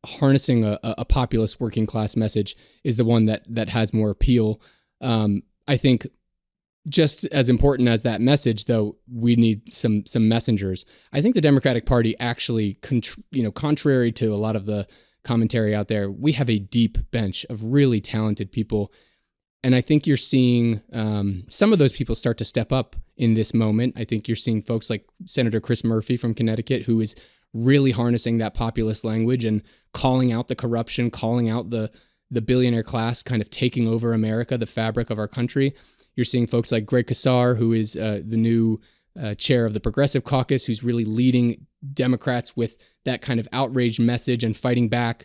harnessing a populist working class message is the one that has more appeal. I think just as important as that message, though, we need some messengers. I think the Democratic Party actually, contrary to a lot of the commentary out there, we have a deep bench of really talented people. And I think you're seeing some of those people start to step up in this moment. I think you're seeing folks like Senator Chris Murphy from Connecticut, who is really harnessing that populist language and calling out the corruption, calling out the billionaire class kind of taking over America, the fabric of our country. You're seeing folks like Greg Casar, who is the new chair of the Progressive Caucus, who's really leading Democrats with that kind of outraged message and fighting back.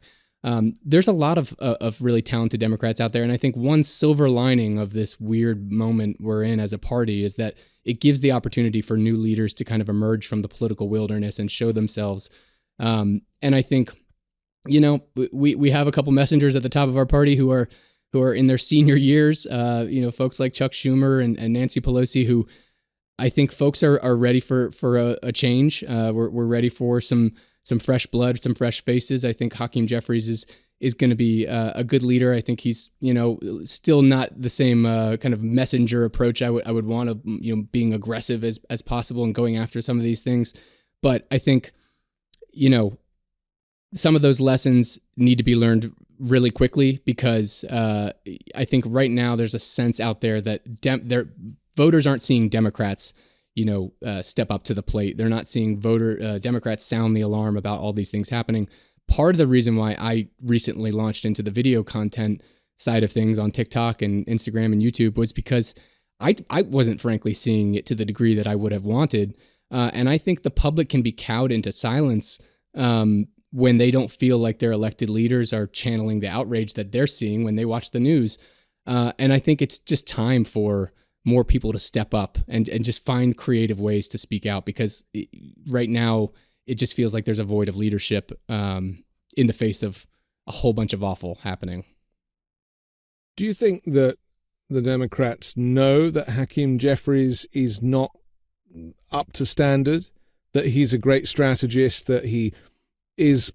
There's a lot of really talented Democrats out there. And I think one silver lining of this weird moment we're in as a party is that it gives the opportunity for new leaders to kind of emerge from the political wilderness and show themselves. And I think, we have a couple messengers at the top of our party who are in their senior years, folks like Chuck Schumer and Nancy Pelosi, who I think folks are ready for a change. We're ready for some fresh blood, some fresh faces. I think Hakeem Jeffries is going to be a good leader. I think he's, still not the same kind of messenger approach I would want of, being aggressive as possible and going after some of these things. But I think, some of those lessons need to be learned really quickly because I think right now there's a sense out there that their voters aren't seeing Democrats step up to the plate. They're not seeing Democrats sound the alarm about all these things happening. Part of the reason why I recently launched into the video content side of things on TikTok and Instagram and YouTube was because I wasn't frankly seeing it to the degree that I would have wanted. And I think the public can be cowed into silence when they don't feel like their elected leaders are channeling the outrage that they're seeing when they watch the news. And I think it's just time for more people to step up and just find creative ways to speak out because right now it just feels like there's a void of leadership in the face of a whole bunch of awful happening. Do you think that the Democrats know that Hakeem Jeffries is not up to standard, that he's a great strategist, that he is,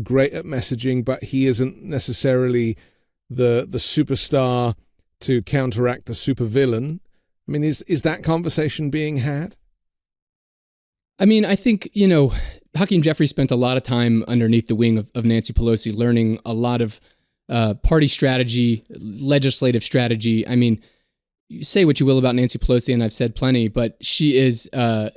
great at messaging, but he isn't necessarily the superstar to counteract the supervillain? I mean, is that conversation being had? I mean, I think, Hakeem Jeffries spent a lot of time underneath the wing of Nancy Pelosi, learning a lot of party strategy, legislative strategy. I mean, you say what you will about Nancy Pelosi, and I've said plenty, but she is a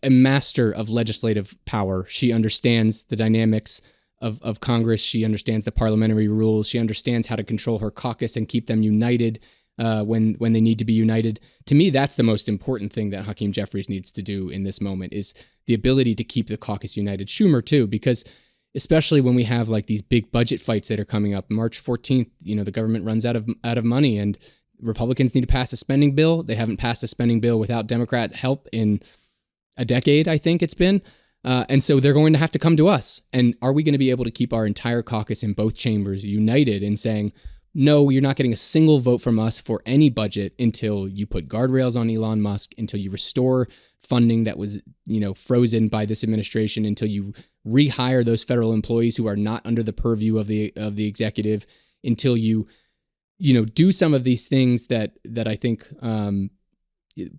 master of legislative power. She understands the dynamics of Congress. She understands the parliamentary rules. She understands how to control her caucus and keep them united when they need to be united. To me, that's the most important thing that Hakeem Jeffries needs to do in this moment is the ability to keep the caucus united. Schumer, too, because especially when we have like these big budget fights that are coming up. March 14th, the government runs out of money and Republicans need to pass a spending bill. They haven't passed a spending bill without Democrat help in a decade, I think it's been. And so they're going to have to come to us. And are we going to be able to keep our entire caucus in both chambers united in saying, no, you're not getting a single vote from us for any budget until you put guardrails on Elon Musk, until you restore funding that was, frozen by this administration, until you rehire those federal employees who are not under the purview of the executive, until you do some of these things that I think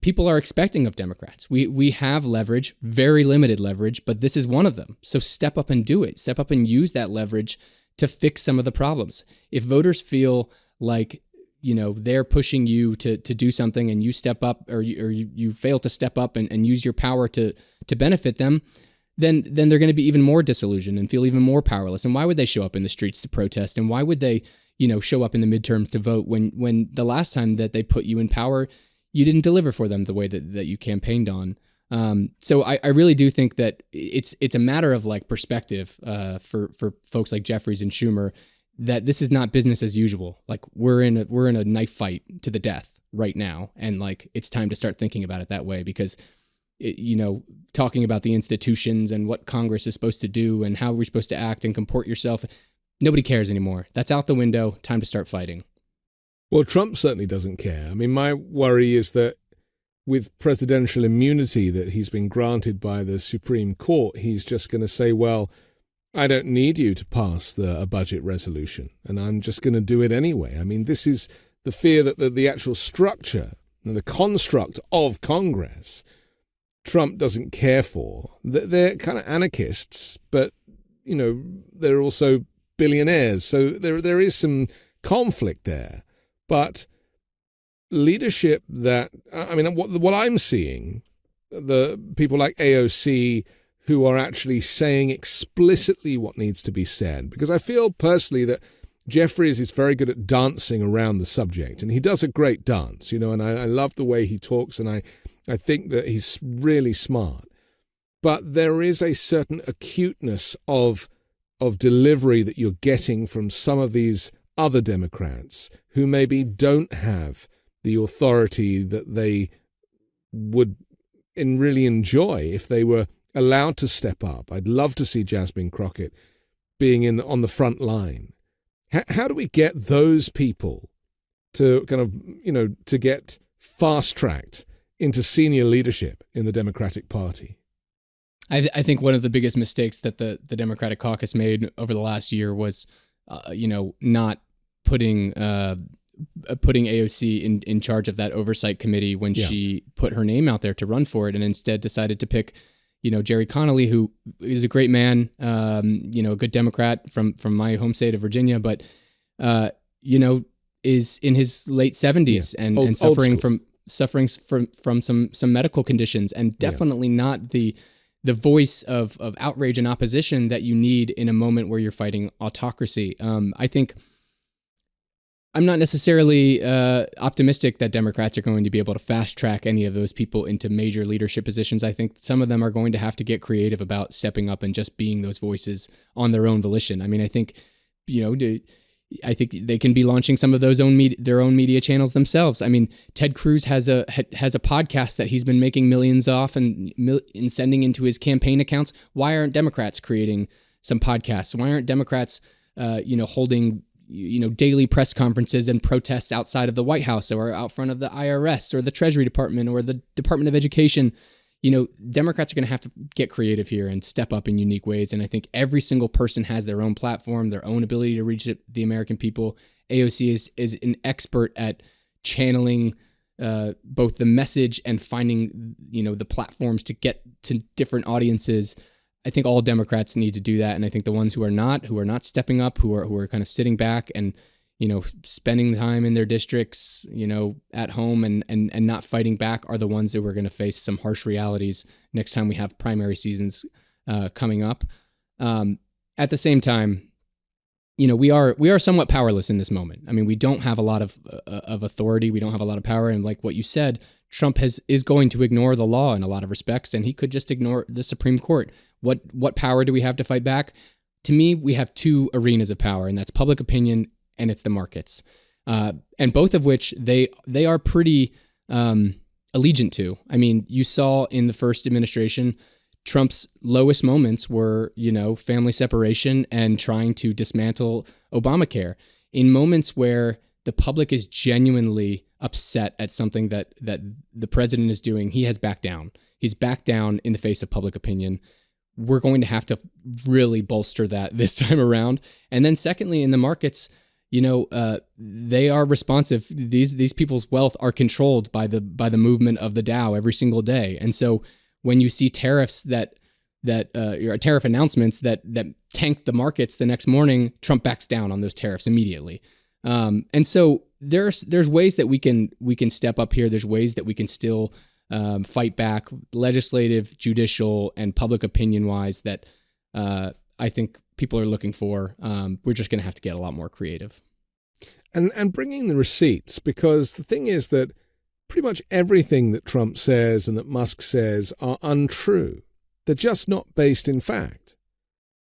people are expecting of Democrats. We have leverage, very limited leverage, but this is one of them. So step up and do it. Step up and use that leverage to fix some of the problems. If voters feel like, they're pushing you to do something and you step up or you fail to step up and use your power to benefit them, then they're going to be even more disillusioned and feel even more powerless. And why would they show up in the streets to protest? And why would they, show up in the midterms to vote when the last time that they put you in power, you didn't deliver for them the way that you campaigned on? So I really do think that it's a matter of like perspective for folks like Jeffries and Schumer, that this is not business as usual. Like we're in a knife fight to the death right now, and like it's time to start thinking about it that way, because talking about the institutions and what Congress is supposed to do and how we're supposed to act and comport yourself, nobody cares anymore. That's out the window. Time to start fighting. Well, Trump certainly doesn't care. I mean, my worry is that with presidential immunity that he's been granted by the Supreme Court, he's just going to say, well, I don't need you to pass a budget resolution, and I'm just going to do it anyway. I mean, this is the fear that the actual structure and the construct of Congress, Trump doesn't care for. They're kind of anarchists, but, they're also billionaires. So there is some conflict there. But leadership what I'm seeing, the people like AOC who are actually saying explicitly what needs to be said, because I feel personally that Jeffries is very good at dancing around the subject, and he does a great dance, and I love the way he talks, and I think that he's really smart. But there is a certain acuteness of delivery that you're getting from some of these other Democrats who maybe don't have the authority that they would really enjoy if they were allowed to step up. I'd love to see Jasmine Crockett being on the front line. How do we get those people to kind of, to get fast-tracked into senior leadership in the Democratic Party? I think one of the biggest mistakes that the Democratic caucus made over the last year was, not putting AOC in charge of that oversight committee when she put her name out there to run for it, and instead decided to pick, Jerry Connolly, who is a great man, a good Democrat from my home state of Virginia, but, is in his late 70s and suffering from some medical conditions, and definitely not the voice of outrage and opposition that you need in a moment where you're fighting autocracy. I think I'm not necessarily optimistic that Democrats are going to be able to fast track any of those people into major leadership positions. I think some of them are going to have to get creative about stepping up and just being those voices on their own volition. I mean, I think, I think they can be launching some of their own media channels themselves. I mean, Ted Cruz has a podcast that he's been making millions off and sending into his campaign accounts. Why aren't Democrats creating some podcasts? Why aren't Democrats, holding daily press conferences and protests outside of the White House or out front of the IRS or the Treasury Department or the Department of Education? Democrats are going to have to get creative here and step up in unique ways. And I think every single person has their own platform, their own ability to reach the American people. AOC is an expert at channeling both the message and finding, the platforms to get to different audiences. I think all Democrats need to do that. And I think the ones who are not stepping up, who are kind of sitting back and, spending time in their districts, at home and not fighting back, are the ones that we're going to face some harsh realities next time we have primary seasons coming up. At the same time, we are somewhat powerless in this moment. I mean, we don't have a lot of authority. We don't have a lot of power. And like what you said, Trump is going to ignore the law in a lot of respects, and he could just ignore the Supreme Court. What power do we have to fight back? To me, we have two arenas of power, and that's public opinion and it's the markets, and both of which they are pretty allegiant to. I mean, you saw in the first administration, Trump's lowest moments were, family separation and trying to dismantle Obamacare. In moments where the public is genuinely upset at something that the president is doing, he has backed down. He's backed down in the face of public opinion. We're going to have to really bolster that this time around. And then secondly, in the markets, they are responsive. These people's wealth are controlled by the movement of the Dow every single day. And so when you see tariffs tariff announcements that tank the markets the next morning, Trump backs down on those tariffs immediately. And so there's ways that we can step up here. There's ways that we can still fight back, legislative, judicial, and public opinion wise, that I think people are looking for. We're just going to have to get a lot more creative. And bringing the receipts, because the thing is that pretty much everything that Trump says and that Musk says are untrue. They're just not based in fact.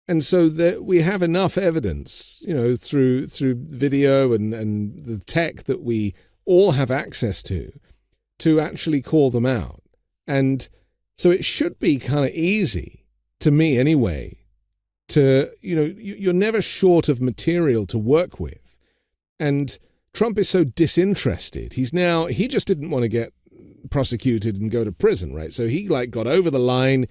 And so that we have enough evidence, through video and the tech that we all have access to actually call them out. And so it should be kind of easy, to me anyway, to, you're never short of material to work with. And Trump is so disinterested. He just didn't want to get prosecuted and go to prison, right? So he got over the line.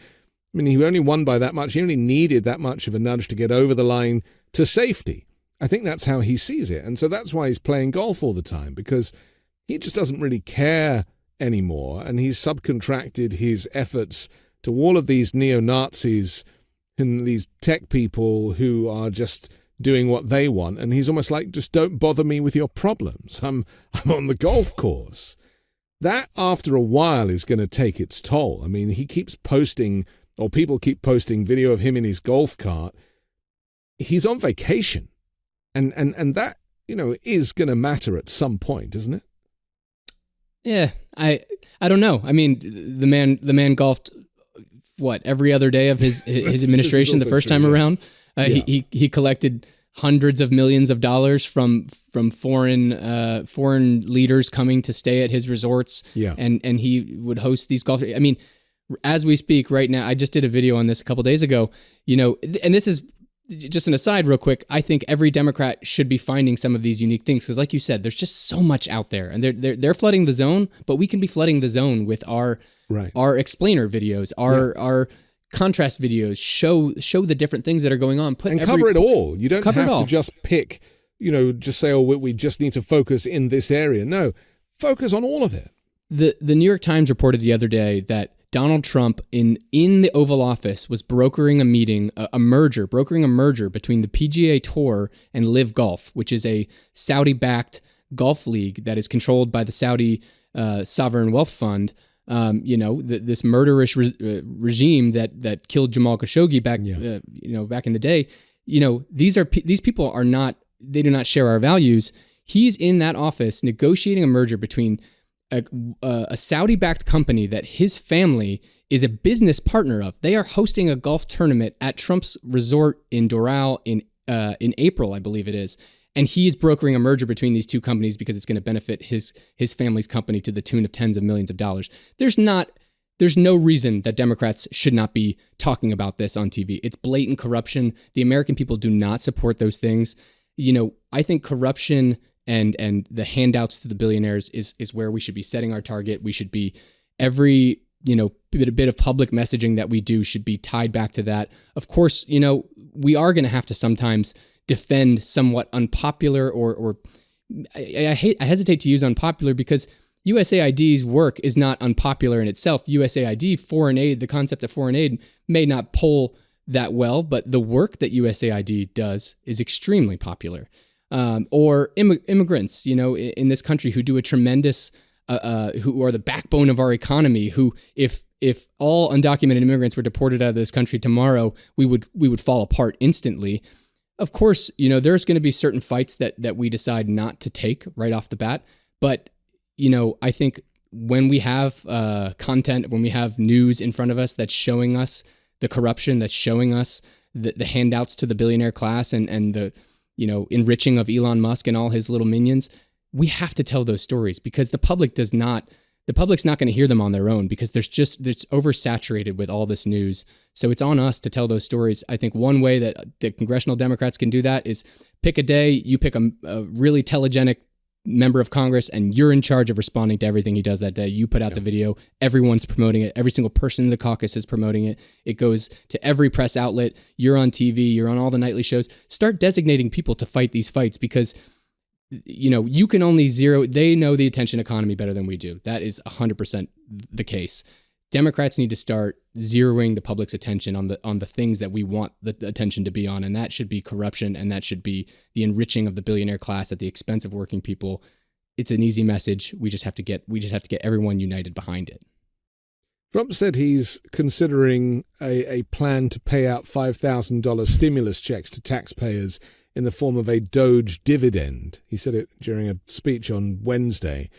I mean, he only won by that much. He only needed that much of a nudge to get over the line to safety. I think that's how he sees it. And so that's why he's playing golf all the time, because he just doesn't really care anymore. And he's subcontracted his efforts to all of these neo-Nazis and these tech people who are just doing what they want. And he's almost like, just don't bother me with your problems. I'm on the golf course. That, after a while, is going to take its toll. I mean, he keeps posting, or people keep posting video of him in his golf cart. He's on vacation. And that, is going to matter at some point, isn't it? Yeah, I don't know. I mean, the man golfed every other day of his administration the first time around. He collected hundreds of millions of dollars from foreign leaders coming to stay at his resorts. Yeah. And he would host these golf. I mean, as we speak right now, I just did a video on this a couple days ago, and this is just an aside real quick. I think every Democrat should be finding some of these unique things, because like you said, there's just so much out there, and they're flooding the zone, but we can be flooding the zone with our explainer videos, our contrast videos, show the different things that are going on. Cover it all. You don't have to just pick, just say, we just need to focus in this area. No, focus on all of it. The New York Times reported the other day that Donald Trump in the Oval Office was brokering a merger between the PGA Tour and Live Golf, which is a Saudi-backed golf league that is controlled by the Saudi Sovereign Wealth Fund. This murderous regime that killed Jamal Khashoggi back in the day. These people they do not share our values. He's in that office negotiating a merger between a Saudi-backed company that his family is a business partner of. They are hosting a golf tournament at Trump's resort in Doral in April, I believe it is. And he's brokering a merger between these two companies because it's going to benefit his family's company to the tune of tens of millions of dollars. There's no reason that Democrats should not be talking about this on TV. It's blatant corruption. The American people do not support those things. I think corruption and the handouts to the billionaires is where we should be setting our target. We should be every bit of public messaging that we do should be tied back to that. Of course, we are going to have to sometimes defend somewhat unpopular or I hesitate to use unpopular, because USAID's work is not unpopular in itself. USAID, foreign aid, the concept of foreign aid may not poll that well, but the work that USAID does is extremely popular. Or immigrants, in this country who do a tremendous, who are the backbone of our economy, who if all undocumented immigrants were deported out of this country tomorrow, we would fall apart instantly. Of course, there's going to be certain fights that we decide not to take right off the bat. But, I think when we have content, when we have news in front of us that's showing us the corruption, that's showing us the handouts to the billionaire class and the enriching of Elon Musk and all his little minions, we have to tell those stories, because the public's not going to hear them on their own, because it's oversaturated with all this news. So it's on us to tell those stories. I think one way that the congressional Democrats can do that is pick a day, you pick a really telegenic member of Congress, and you're in charge of responding to everything he does that day. You put out the video, everyone's promoting it, every single person in the caucus is promoting it. It goes to every press outlet. You're on TV, you're on all the nightly shows. Start designating people to fight these fights, because you can only zero. They know the attention economy better than we do. That is 100% the case. Democrats need to start zeroing the public's attention on the things that we want the attention to be on, and that should be corruption, and that should be the enriching of the billionaire class at the expense of working people. It's an easy message. We just have to get everyone united behind it. Trump said he's considering a plan to pay out $5,000 stimulus checks to taxpayers in the form of a Doge dividend. He said it during a speech on Wednesday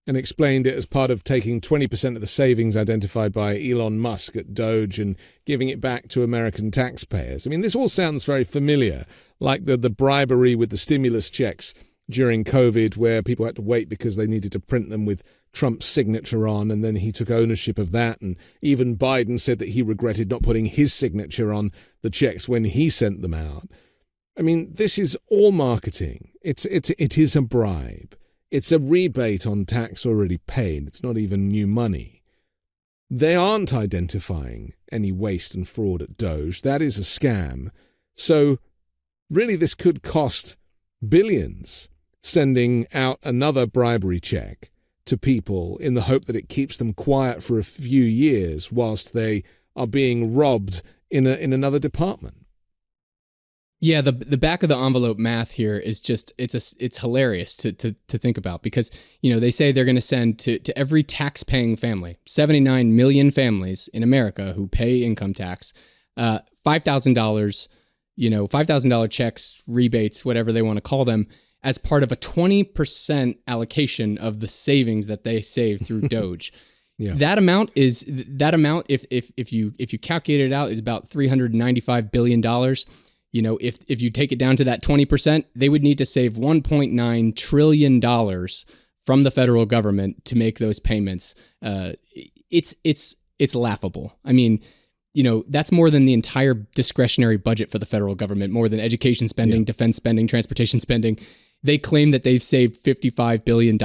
and explained it as part of taking 20% of the savings identified by Elon Musk at Doge and giving it back to American taxpayers. I mean, this all sounds very familiar, like the bribery with the stimulus checks during COVID, where people had to wait because they needed to print them with Trump's signature on, and then he took ownership of that. And even Biden said that he regretted not putting his signature on the checks when he sent them out. I mean, this is all marketing. It is a bribe. It's a rebate on tax already paid. It's not even new money. They aren't identifying any waste and fraud at Doge. That is a scam. So really, this could cost billions, sending out another bribery check to people in the hope that it keeps them quiet for a few years whilst they are being robbed in another department. Yeah, the back of the envelope math here is just it's hilarious to think about, because they say they're going to send to every tax-paying family, 79 million families in America who pay income tax, $5,000, $5,000 checks, rebates, whatever they want to call them, as part of a 20% allocation of the savings that they save through Doge. Yeah. That amount, if you calculate it out, is about $395 billion. If you take it down to that 20%, they would need to save $1.9 trillion from the federal government to make those payments. It's laughable. I mean, that's more than the entire discretionary budget for the federal government, more than education spending, defense spending, transportation spending. They claim that they've saved $55 billion,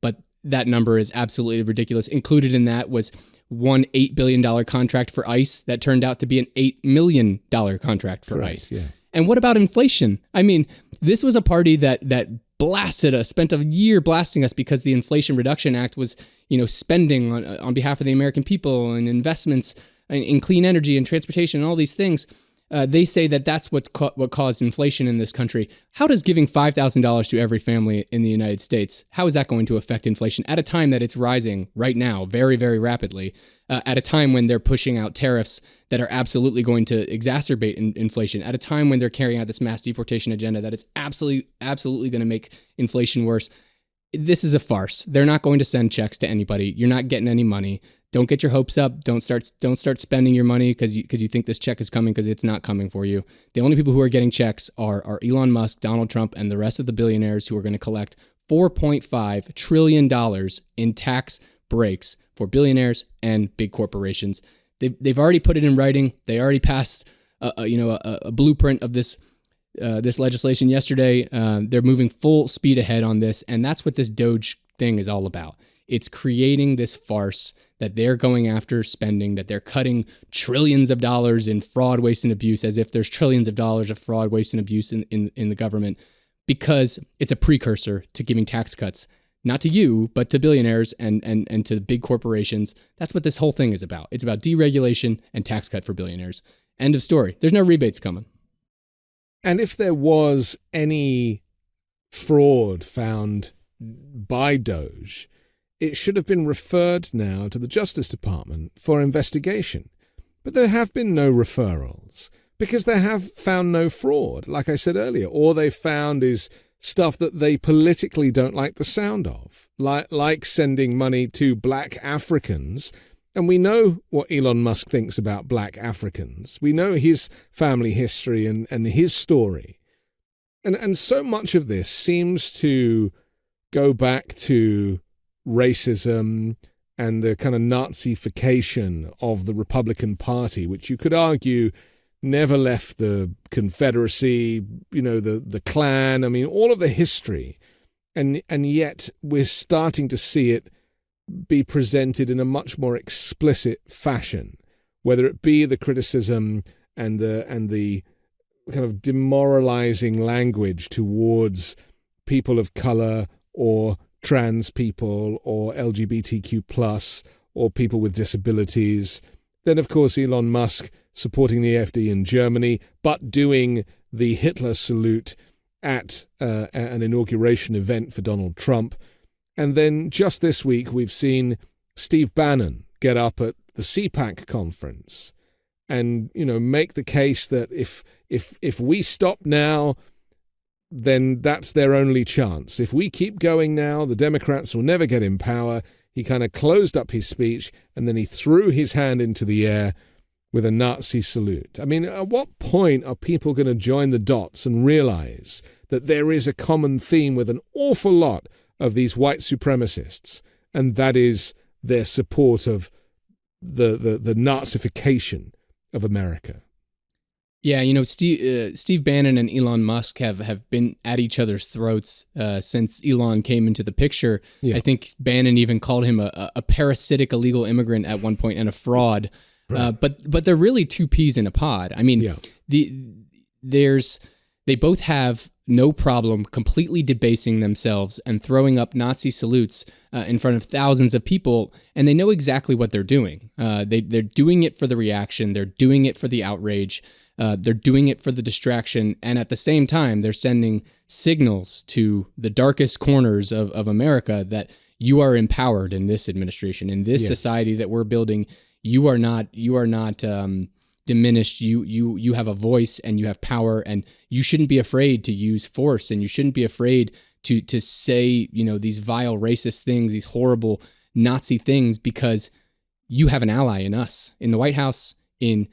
but that number is absolutely ridiculous. Included in that was one $8 billion contract for ICE that turned out to be an $8 million contract for ICE. Yeah. And what about inflation? I mean, this was a party that blasted us, spent a year blasting us because the Inflation Reduction Act was, spending on behalf of the American people and investments in clean energy and transportation and all these things. They say that that's what caused inflation in this country. How does giving $5,000 to every family in the United States, how is that going to affect inflation at a time that it's rising right now very, very rapidly, at a time when they're pushing out tariffs that are absolutely going to exacerbate inflation, at a time when they're carrying out this mass deportation agenda that is absolutely going to make inflation worse? This is a farce. They're not going to send checks to anybody. You're not getting any money. Don't get your hopes up. Don't start spending your money because you think this check is coming, because it's not coming for you. The only people who are getting checks are Elon Musk, Donald Trump, and the rest of the billionaires who are going to collect $4.5 trillion in tax breaks for billionaires and big corporations. They've already put it in writing. They already passed a blueprint of this legislation yesterday. They're moving full speed ahead on this, and that's what this Doge thing is all about. It's creating this farce that they're going after spending, that they're cutting trillions of dollars in fraud, waste, and abuse, as if there's trillions of dollars of fraud, waste, and abuse in the government, because it's a precursor to giving tax cuts, not to you, but to billionaires and to big corporations. That's what this whole thing is about. It's about deregulation and tax cut for billionaires. End of story. There's no rebates coming. And if there was any fraud found by Doge, it should have been referred now to the Justice Department for investigation. But there have been no referrals because they have found no fraud, like I said earlier. All they found is stuff that they politically don't like the sound of, like sending money to black Africans. And we know what Elon Musk thinks about black Africans. We know his family history and his story. And so much of this seems to go back to racism and the kind of Nazification of the Republican Party, which you could argue never left the Confederacy, the Klan, I mean, all of the history. And yet we're starting to see it be presented in a much more explicit fashion, whether it be the criticism and the kind of demoralizing language towards people of color or trans people or LGBTQ+, or people with disabilities. Then, of course, Elon Musk supporting the AfD in Germany, but doing the Hitler salute at an inauguration event for Donald Trump. And then just this week, we've seen Steve Bannon get up at the CPAC conference and, make the case that if we stop now, then that's their only chance. If we keep going now, the Democrats will never get in power. He kind of closed up his speech and then he threw his hand into the air with a Nazi salute. I mean, at what point are people going to join the dots and realize that there is a common theme with an awful lot of these white supremacists, and that is their support of the Nazification of America? Yeah, Steve Bannon and Elon Musk have been at each other's throats since Elon came into the picture. Yeah. I think Bannon even called him a parasitic illegal immigrant at one point and a fraud. Right. But they're really two peas in a pod. I mean, they both have no problem completely debasing themselves and throwing up Nazi salutes in front of thousands of people, and they know exactly what they're doing. They're doing it for the reaction. They're doing it for the outrage. They're doing it for the distraction, and at the same time, they're sending signals to the darkest corners of America that you are empowered in this administration, in this society that we're building. You are not diminished. You have a voice and you have power, and you shouldn't be afraid to use force, and you shouldn't be afraid to say these vile racist things, these horrible Nazi things, because you have an ally in us, in the White House, in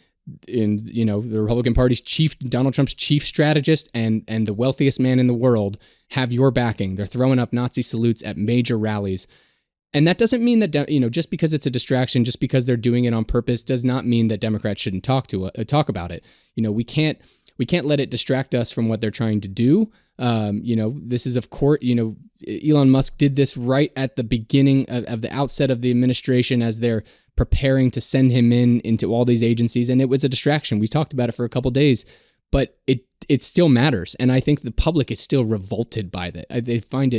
the Republican Party's chief, Donald Trump's chief strategist, and the wealthiest man in the world have your backing. They're throwing up Nazi salutes at major rallies. And that doesn't mean that, just because it's a distraction, just because they're doing it on purpose, does not mean that Democrats shouldn't talk about it. We can't let it distract us from what they're trying to do. This is, of course, Elon Musk did this right at the beginning of the outset of the administration as they're preparing to send him into all these agencies. And it was a distraction. We talked about it for a couple of days, but it still matters. And I think the public is still revolted by that. They find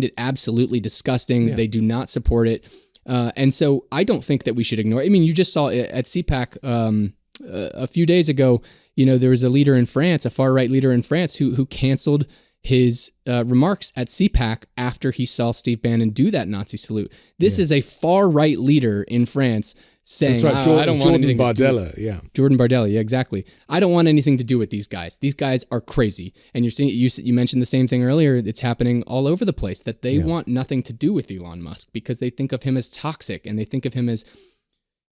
it absolutely disgusting. Yeah. They do not support it. And so I don't think that we should ignore it. I mean, you just saw it at CPAC a few days ago. There was a leader in France, a far-right leader in France, who canceled his remarks at CPAC after he saw Steve Bannon do that Nazi salute. This is a far-right leader in France saying, that's right. I don't want anything to do with Jordan Bardella, yeah, exactly. I don't want anything to do with these guys. These guys are crazy. And you mentioned the same thing earlier. It's happening all over the place, that they want nothing to do with Elon Musk because they think of him as toxic, and they think of him as,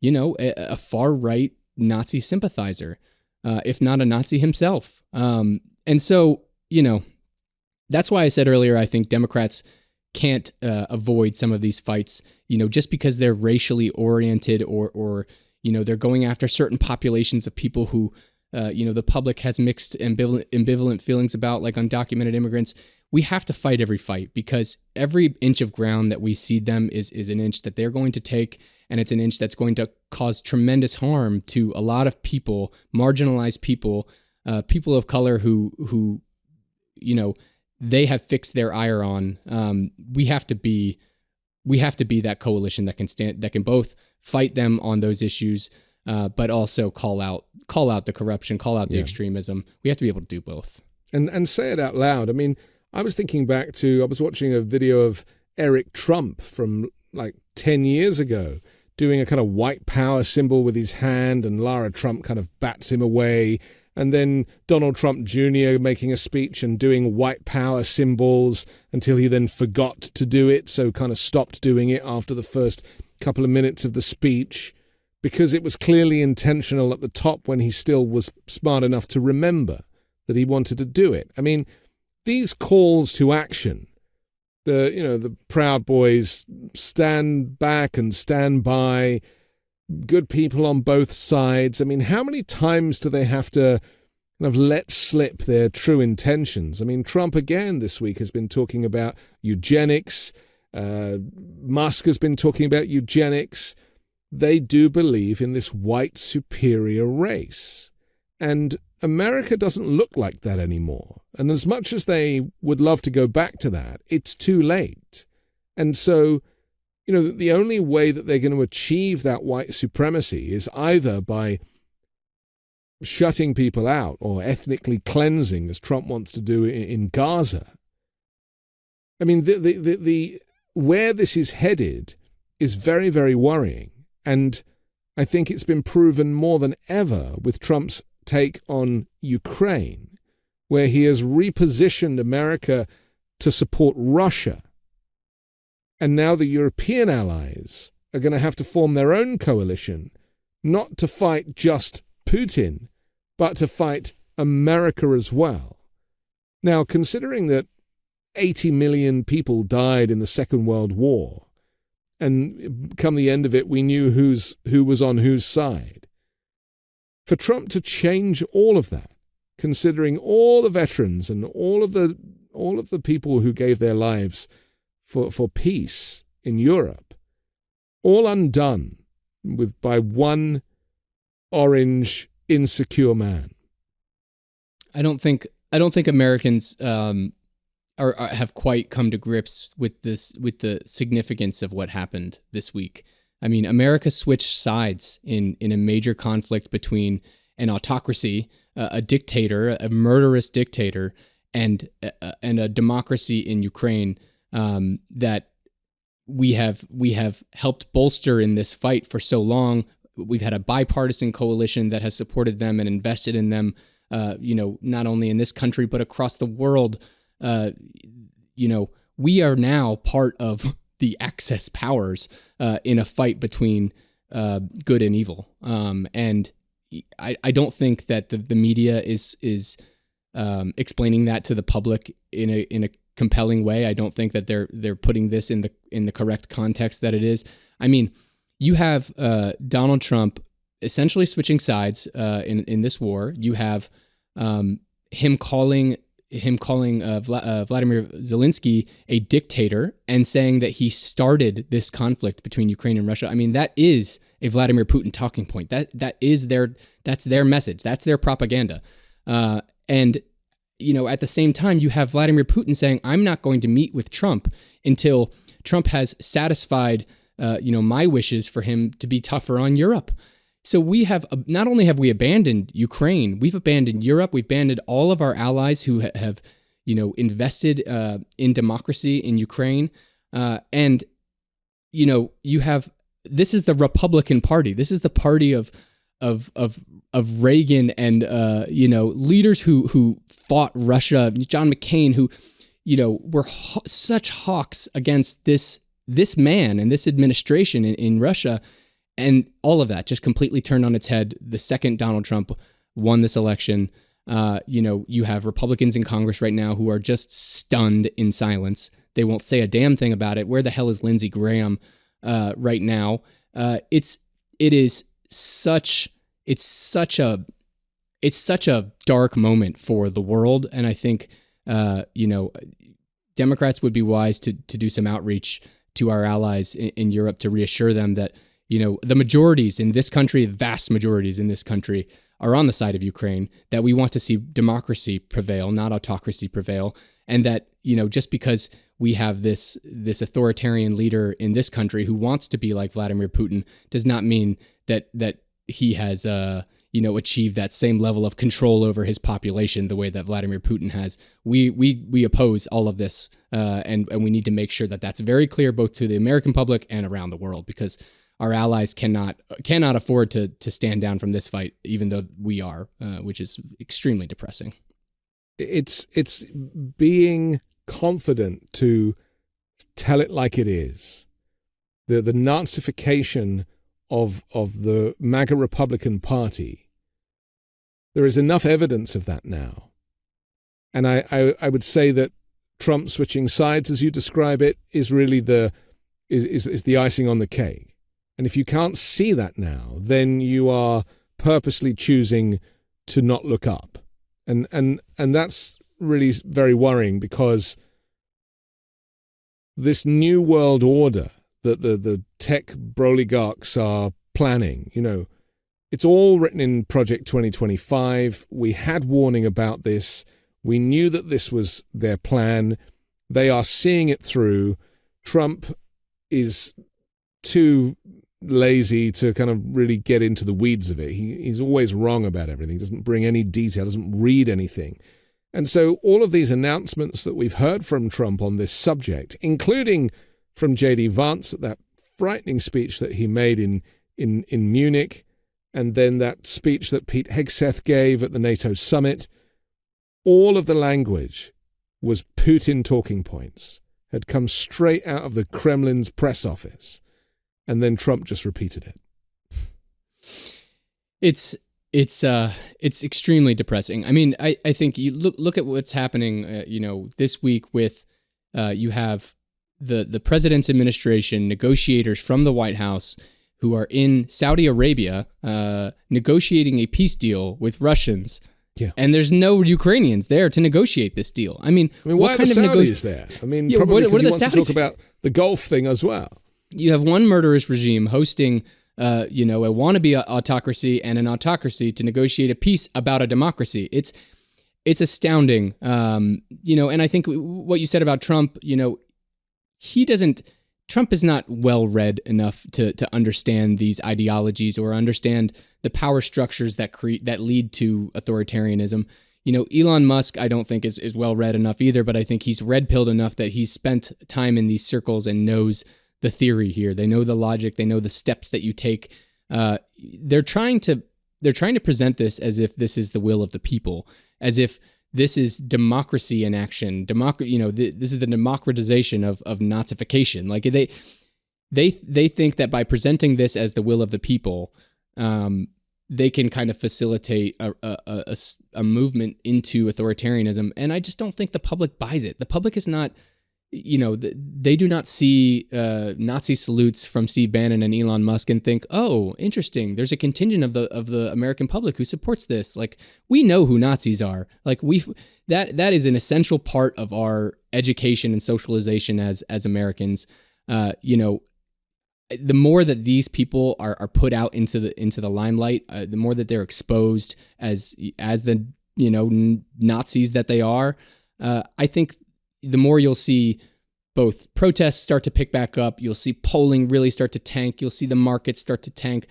a far-right Nazi sympathizer, if not a Nazi himself. And so, that's why I said earlier, I think Democrats can't avoid some of these fights, just because they're racially oriented or they're going after certain populations of people who, the public has mixed ambivalent feelings about, like undocumented immigrants. We have to fight every fight, because every inch of ground that we cede them is an inch that they're going to take, and it's an inch that's going to cause tremendous harm to a lot of people, marginalized people, people of color who they have fixed their ire on. We have to be that coalition that can both fight them on those issues, but also call out the corruption, call out the extremism. We have to be able to do both. And say it out loud. I mean, I was thinking back to, I was watching a video of Eric Trump from like 10 years ago doing a kind of white power symbol with his hand, and Lara Trump kind of bats him away. And then Donald Trump Jr. making a speech and doing white power symbols until he then forgot to do it, so kind of stopped doing it after the first couple of minutes of the speech, because it was clearly intentional at the top when he still was smart enough to remember that he wanted to do it. I mean, these calls to action, the Proud Boys, stand back and stand by, good people on both sides. I mean, how many times do they have to kind of let slip their true intentions? I mean, Trump again this week has been talking about eugenics. Musk has been talking about eugenics. They do believe in this white superior race. And America doesn't look like that anymore. And as much as they would love to go back to that, it's too late. And so, the only way that they're going to achieve that white supremacy is either by shutting people out or ethnically cleansing, as Trump wants to do in Gaza. I mean, the where this is headed is very, very worrying. And I think it's been proven more than ever with Trump's take on Ukraine, where he has repositioned America to support Russia. And now the European allies are going to have to form their own coalition, not to fight just Putin, but to fight America as well. Now, considering that 80 million people died in the Second World War, and come the end of it, we knew who was on whose side. For Trump to change all of that, considering all the veterans and all of the people who gave their lives for peace in Europe, all undone by one orange insecure man. I don't think Americans have quite come to grips with the significance of what happened this week. I mean, America switched sides in a major conflict between an autocracy, a dictator, a murderous dictator, and a democracy in Ukraine that we have helped bolster in this fight for so long. We've had a bipartisan coalition that has supported them and invested in them, not only in this country but across the world. We are now part of the Axis powers in a fight between good and evil. And I don't think that the media is explaining that to the public in a compelling way. I don't think that they're putting this in the correct context that it is. I mean, you have Donald Trump essentially switching sides in this war. You have him calling Vladimir Zelensky a dictator and saying that he started this conflict between Ukraine and Russia. I mean, that is a Vladimir Putin talking point. That's their message. That's their propaganda. And at the same time, you have Vladimir Putin saying, "I'm not going to meet with Trump until Trump has satisfied my wishes for him to be tougher on Europe." So we have not only have we abandoned Ukraine, we've abandoned Europe, we've abandoned all of our allies who have invested in democracy in Ukraine, and you have this is the Republican Party. This is the party of Reagan and leaders who fought Russia, John McCain, who were such hawks against this man and this administration in Russia. And all of that just completely turned on its head the second Donald Trump won this election. You have Republicans in Congress right now who are just stunned in silence. They won't say a damn thing about it. Where the hell is Lindsey Graham right now? It's such a dark moment for the world, and I think Democrats would be wise to do some outreach to our allies in Europe to reassure them that the majorities in this country, the vast majorities in this country, are on the side of Ukraine, that we want to see democracy prevail, not autocracy prevail, and that just because we have this authoritarian leader in this country who wants to be like Vladimir Putin does not mean that he has achieved that same level of control over his population the way that Vladimir Putin has. We oppose all of this, and we need to make sure that that's very clear both to the American public and around the world, because our allies cannot afford to stand down from this fight, even though we are, which is extremely depressing. It's being confident to tell it like it is. The Nazification of the MAGA Republican Party, there is enough evidence of that now. And I would say that Trump switching sides, as you describe it, is really the icing on the cake. And if you can't see that now, then you are purposely choosing to not look up. And that's really very worrying, because this new world order that the tech broligarchs are planning, It's all written in Project 2025. We had warning about this. We knew that this was their plan. They are seeing it through. Trump is too lazy to kind of really get into the weeds of it. He's always wrong about everything. He doesn't bring any detail, doesn't read anything. And so all of these announcements that we've heard from Trump on this subject, including from J.D. Vance at that frightening speech that he made in Munich, and then that speech that Pete Hegseth gave at the NATO summit, all of the language was Putin talking points, had come straight out of the Kremlin's press office. And then Trump just repeated it. It's extremely depressing. I mean, I think you look at what's happening, this week with, you have the president's administration, negotiators from the White House who are in Saudi Arabia, negotiating a peace deal with Russians. Yeah. And there's no Ukrainians there to negotiate this deal. I mean, why are the Saudis there? I mean, probably because he wants to talk about the Gulf thing as well. You have one murderous regime hosting, a wannabe autocracy and an autocracy to negotiate a peace about a democracy. It's astounding. And I think what you said about Trump, Trump is not well read enough to understand these ideologies or understand the power structures that lead to authoritarianism. Elon Musk, I don't think is well read enough either, but I think he's red-pilled enough that he's spent time in these circles and knows the theory here. They know the logic. They know the steps that you take. They're trying to present this as if this is the will of the people, as if this is democracy in action. This is the democratization of Nazification. Like they think that by presenting this as the will of the people, they can kind of facilitate a movement into authoritarianism. And I just don't think the public buys it. The public is not. They do not see Nazi salutes from Steve Bannon and Elon Musk and think, oh, interesting. There's a contingent of the American public who supports this. Like, we know who Nazis are. Like, that is an essential part of our education and socialization as Americans. The more that these people are put out into the limelight, the more that they're exposed as the Nazis that they are. I think the more you'll see both protests start to pick back up, you'll see polling really start to tank, you'll see the markets start to tank.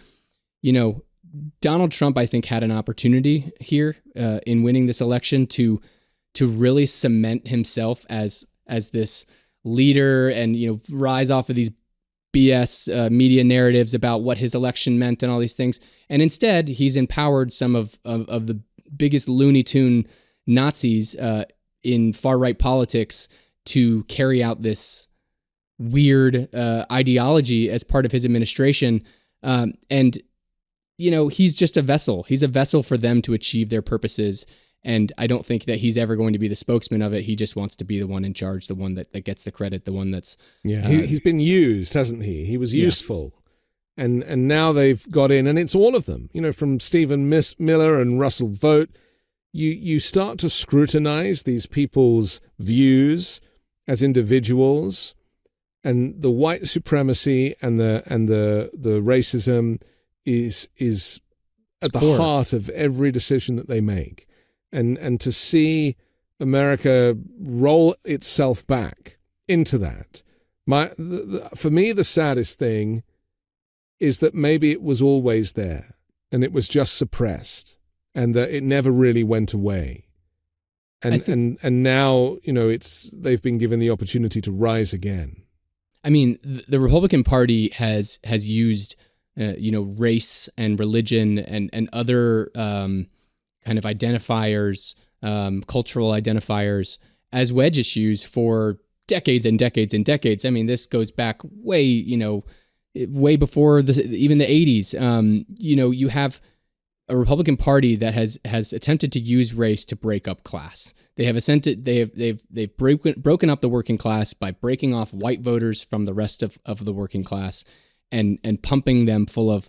Donald Trump, I think, had an opportunity here in winning this election to really cement himself as this leader and rise off of these BS media narratives about what his election meant and all these things. And instead, he's empowered some of the biggest Looney Tune Nazis in far-right politics to carry out this weird ideology as part of his administration. He's just a vessel. He's a vessel for them to achieve their purposes. And I don't think that he's ever going to be the spokesman of it. He just wants to be the one in charge, the one that gets the credit, the one that's... Yeah, he's been used, hasn't he? He was useful. And now they've got in, and it's all of them, from Stephen Miller and Russell Vogt. You start to scrutinize these people's views as individuals, and the white supremacy and the racism is at the heart of every decision that they make. And to see America roll itself back into that, for me, the saddest thing is that maybe it was always there and it was just suppressed, and that it never really went away. And now, they've been given the opportunity to rise again. I mean, the Republican Party has used, race and religion and other kind of identifiers, cultural identifiers as wedge issues for decades and decades and decades. I mean, this goes back way before even the 80s. You have a Republican Party that has attempted to use race to break up class. They've broken up the working class by breaking off white voters from the rest of the working class and pumping them full of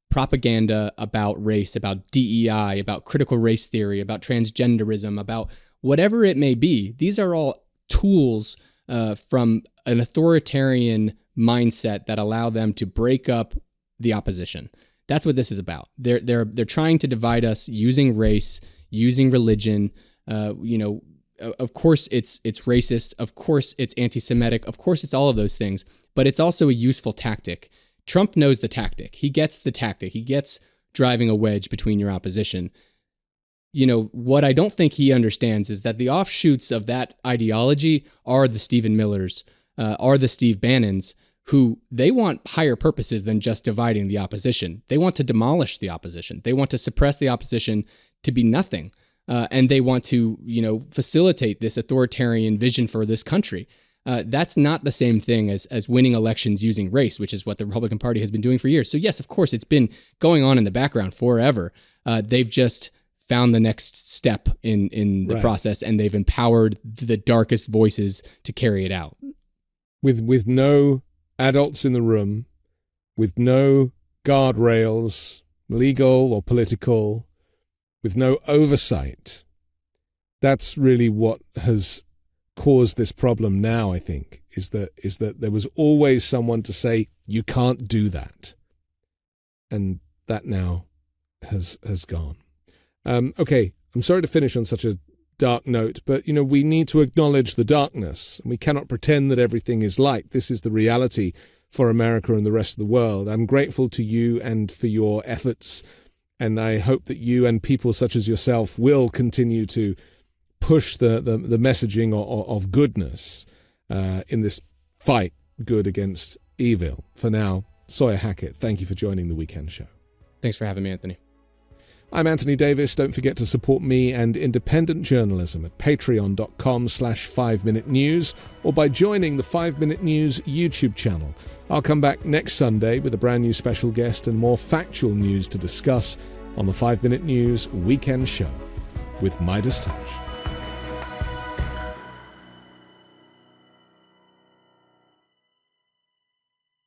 propaganda about race, about DEI, about critical race theory, about transgenderism, about whatever it may be. These are all tools from an authoritarian mindset that allow them to break up the opposition. That's what this is about. They're trying to divide us using race, using religion. Of course it's racist. Of course it's anti-Semitic. Of course it's all of those things. But it's also a useful tactic. Trump knows the tactic. He gets the tactic. He gets driving a wedge between your opposition. What I don't think he understands is that the offshoots of that ideology are the Stephen Millers, are the Steve Bannons, who they want higher purposes than just dividing the opposition. They want to demolish the opposition. They want to suppress the opposition to be nothing. And they want to, facilitate this authoritarian vision for this country. That's not the same thing as winning elections using race, which is what the Republican Party has been doing for years. So yes, of course, it's been going on in the background forever. They've just found the next step in the process, and they've empowered the darkest voices to carry it out. With no adults in the room, with no guardrails, legal or political, with no oversight. That's really what has caused this problem now, I think, is that there was always someone to say, you can't do that. And that now has gone. Okay, I'm sorry to finish on such a dark note, but, we need to acknowledge the darkness, and we cannot pretend that everything is light. This is the reality for America and the rest of the world. I'm grateful to you and for your efforts, and I hope that you and people such as yourself will continue to push the messaging of goodness in this fight, good against evil. For now, Sawyer Hacket, thank you for joining the Weekend Show. Thanks for having me, Anthony. I'm Anthony Davis. Don't forget to support me and independent journalism at patreon.com/5 Minute News or by joining the 5 Minute News YouTube channel. I'll come back next Sunday with a brand new special guest and more factual news to discuss on the 5 Minute News Weekend Show with Midas Touch.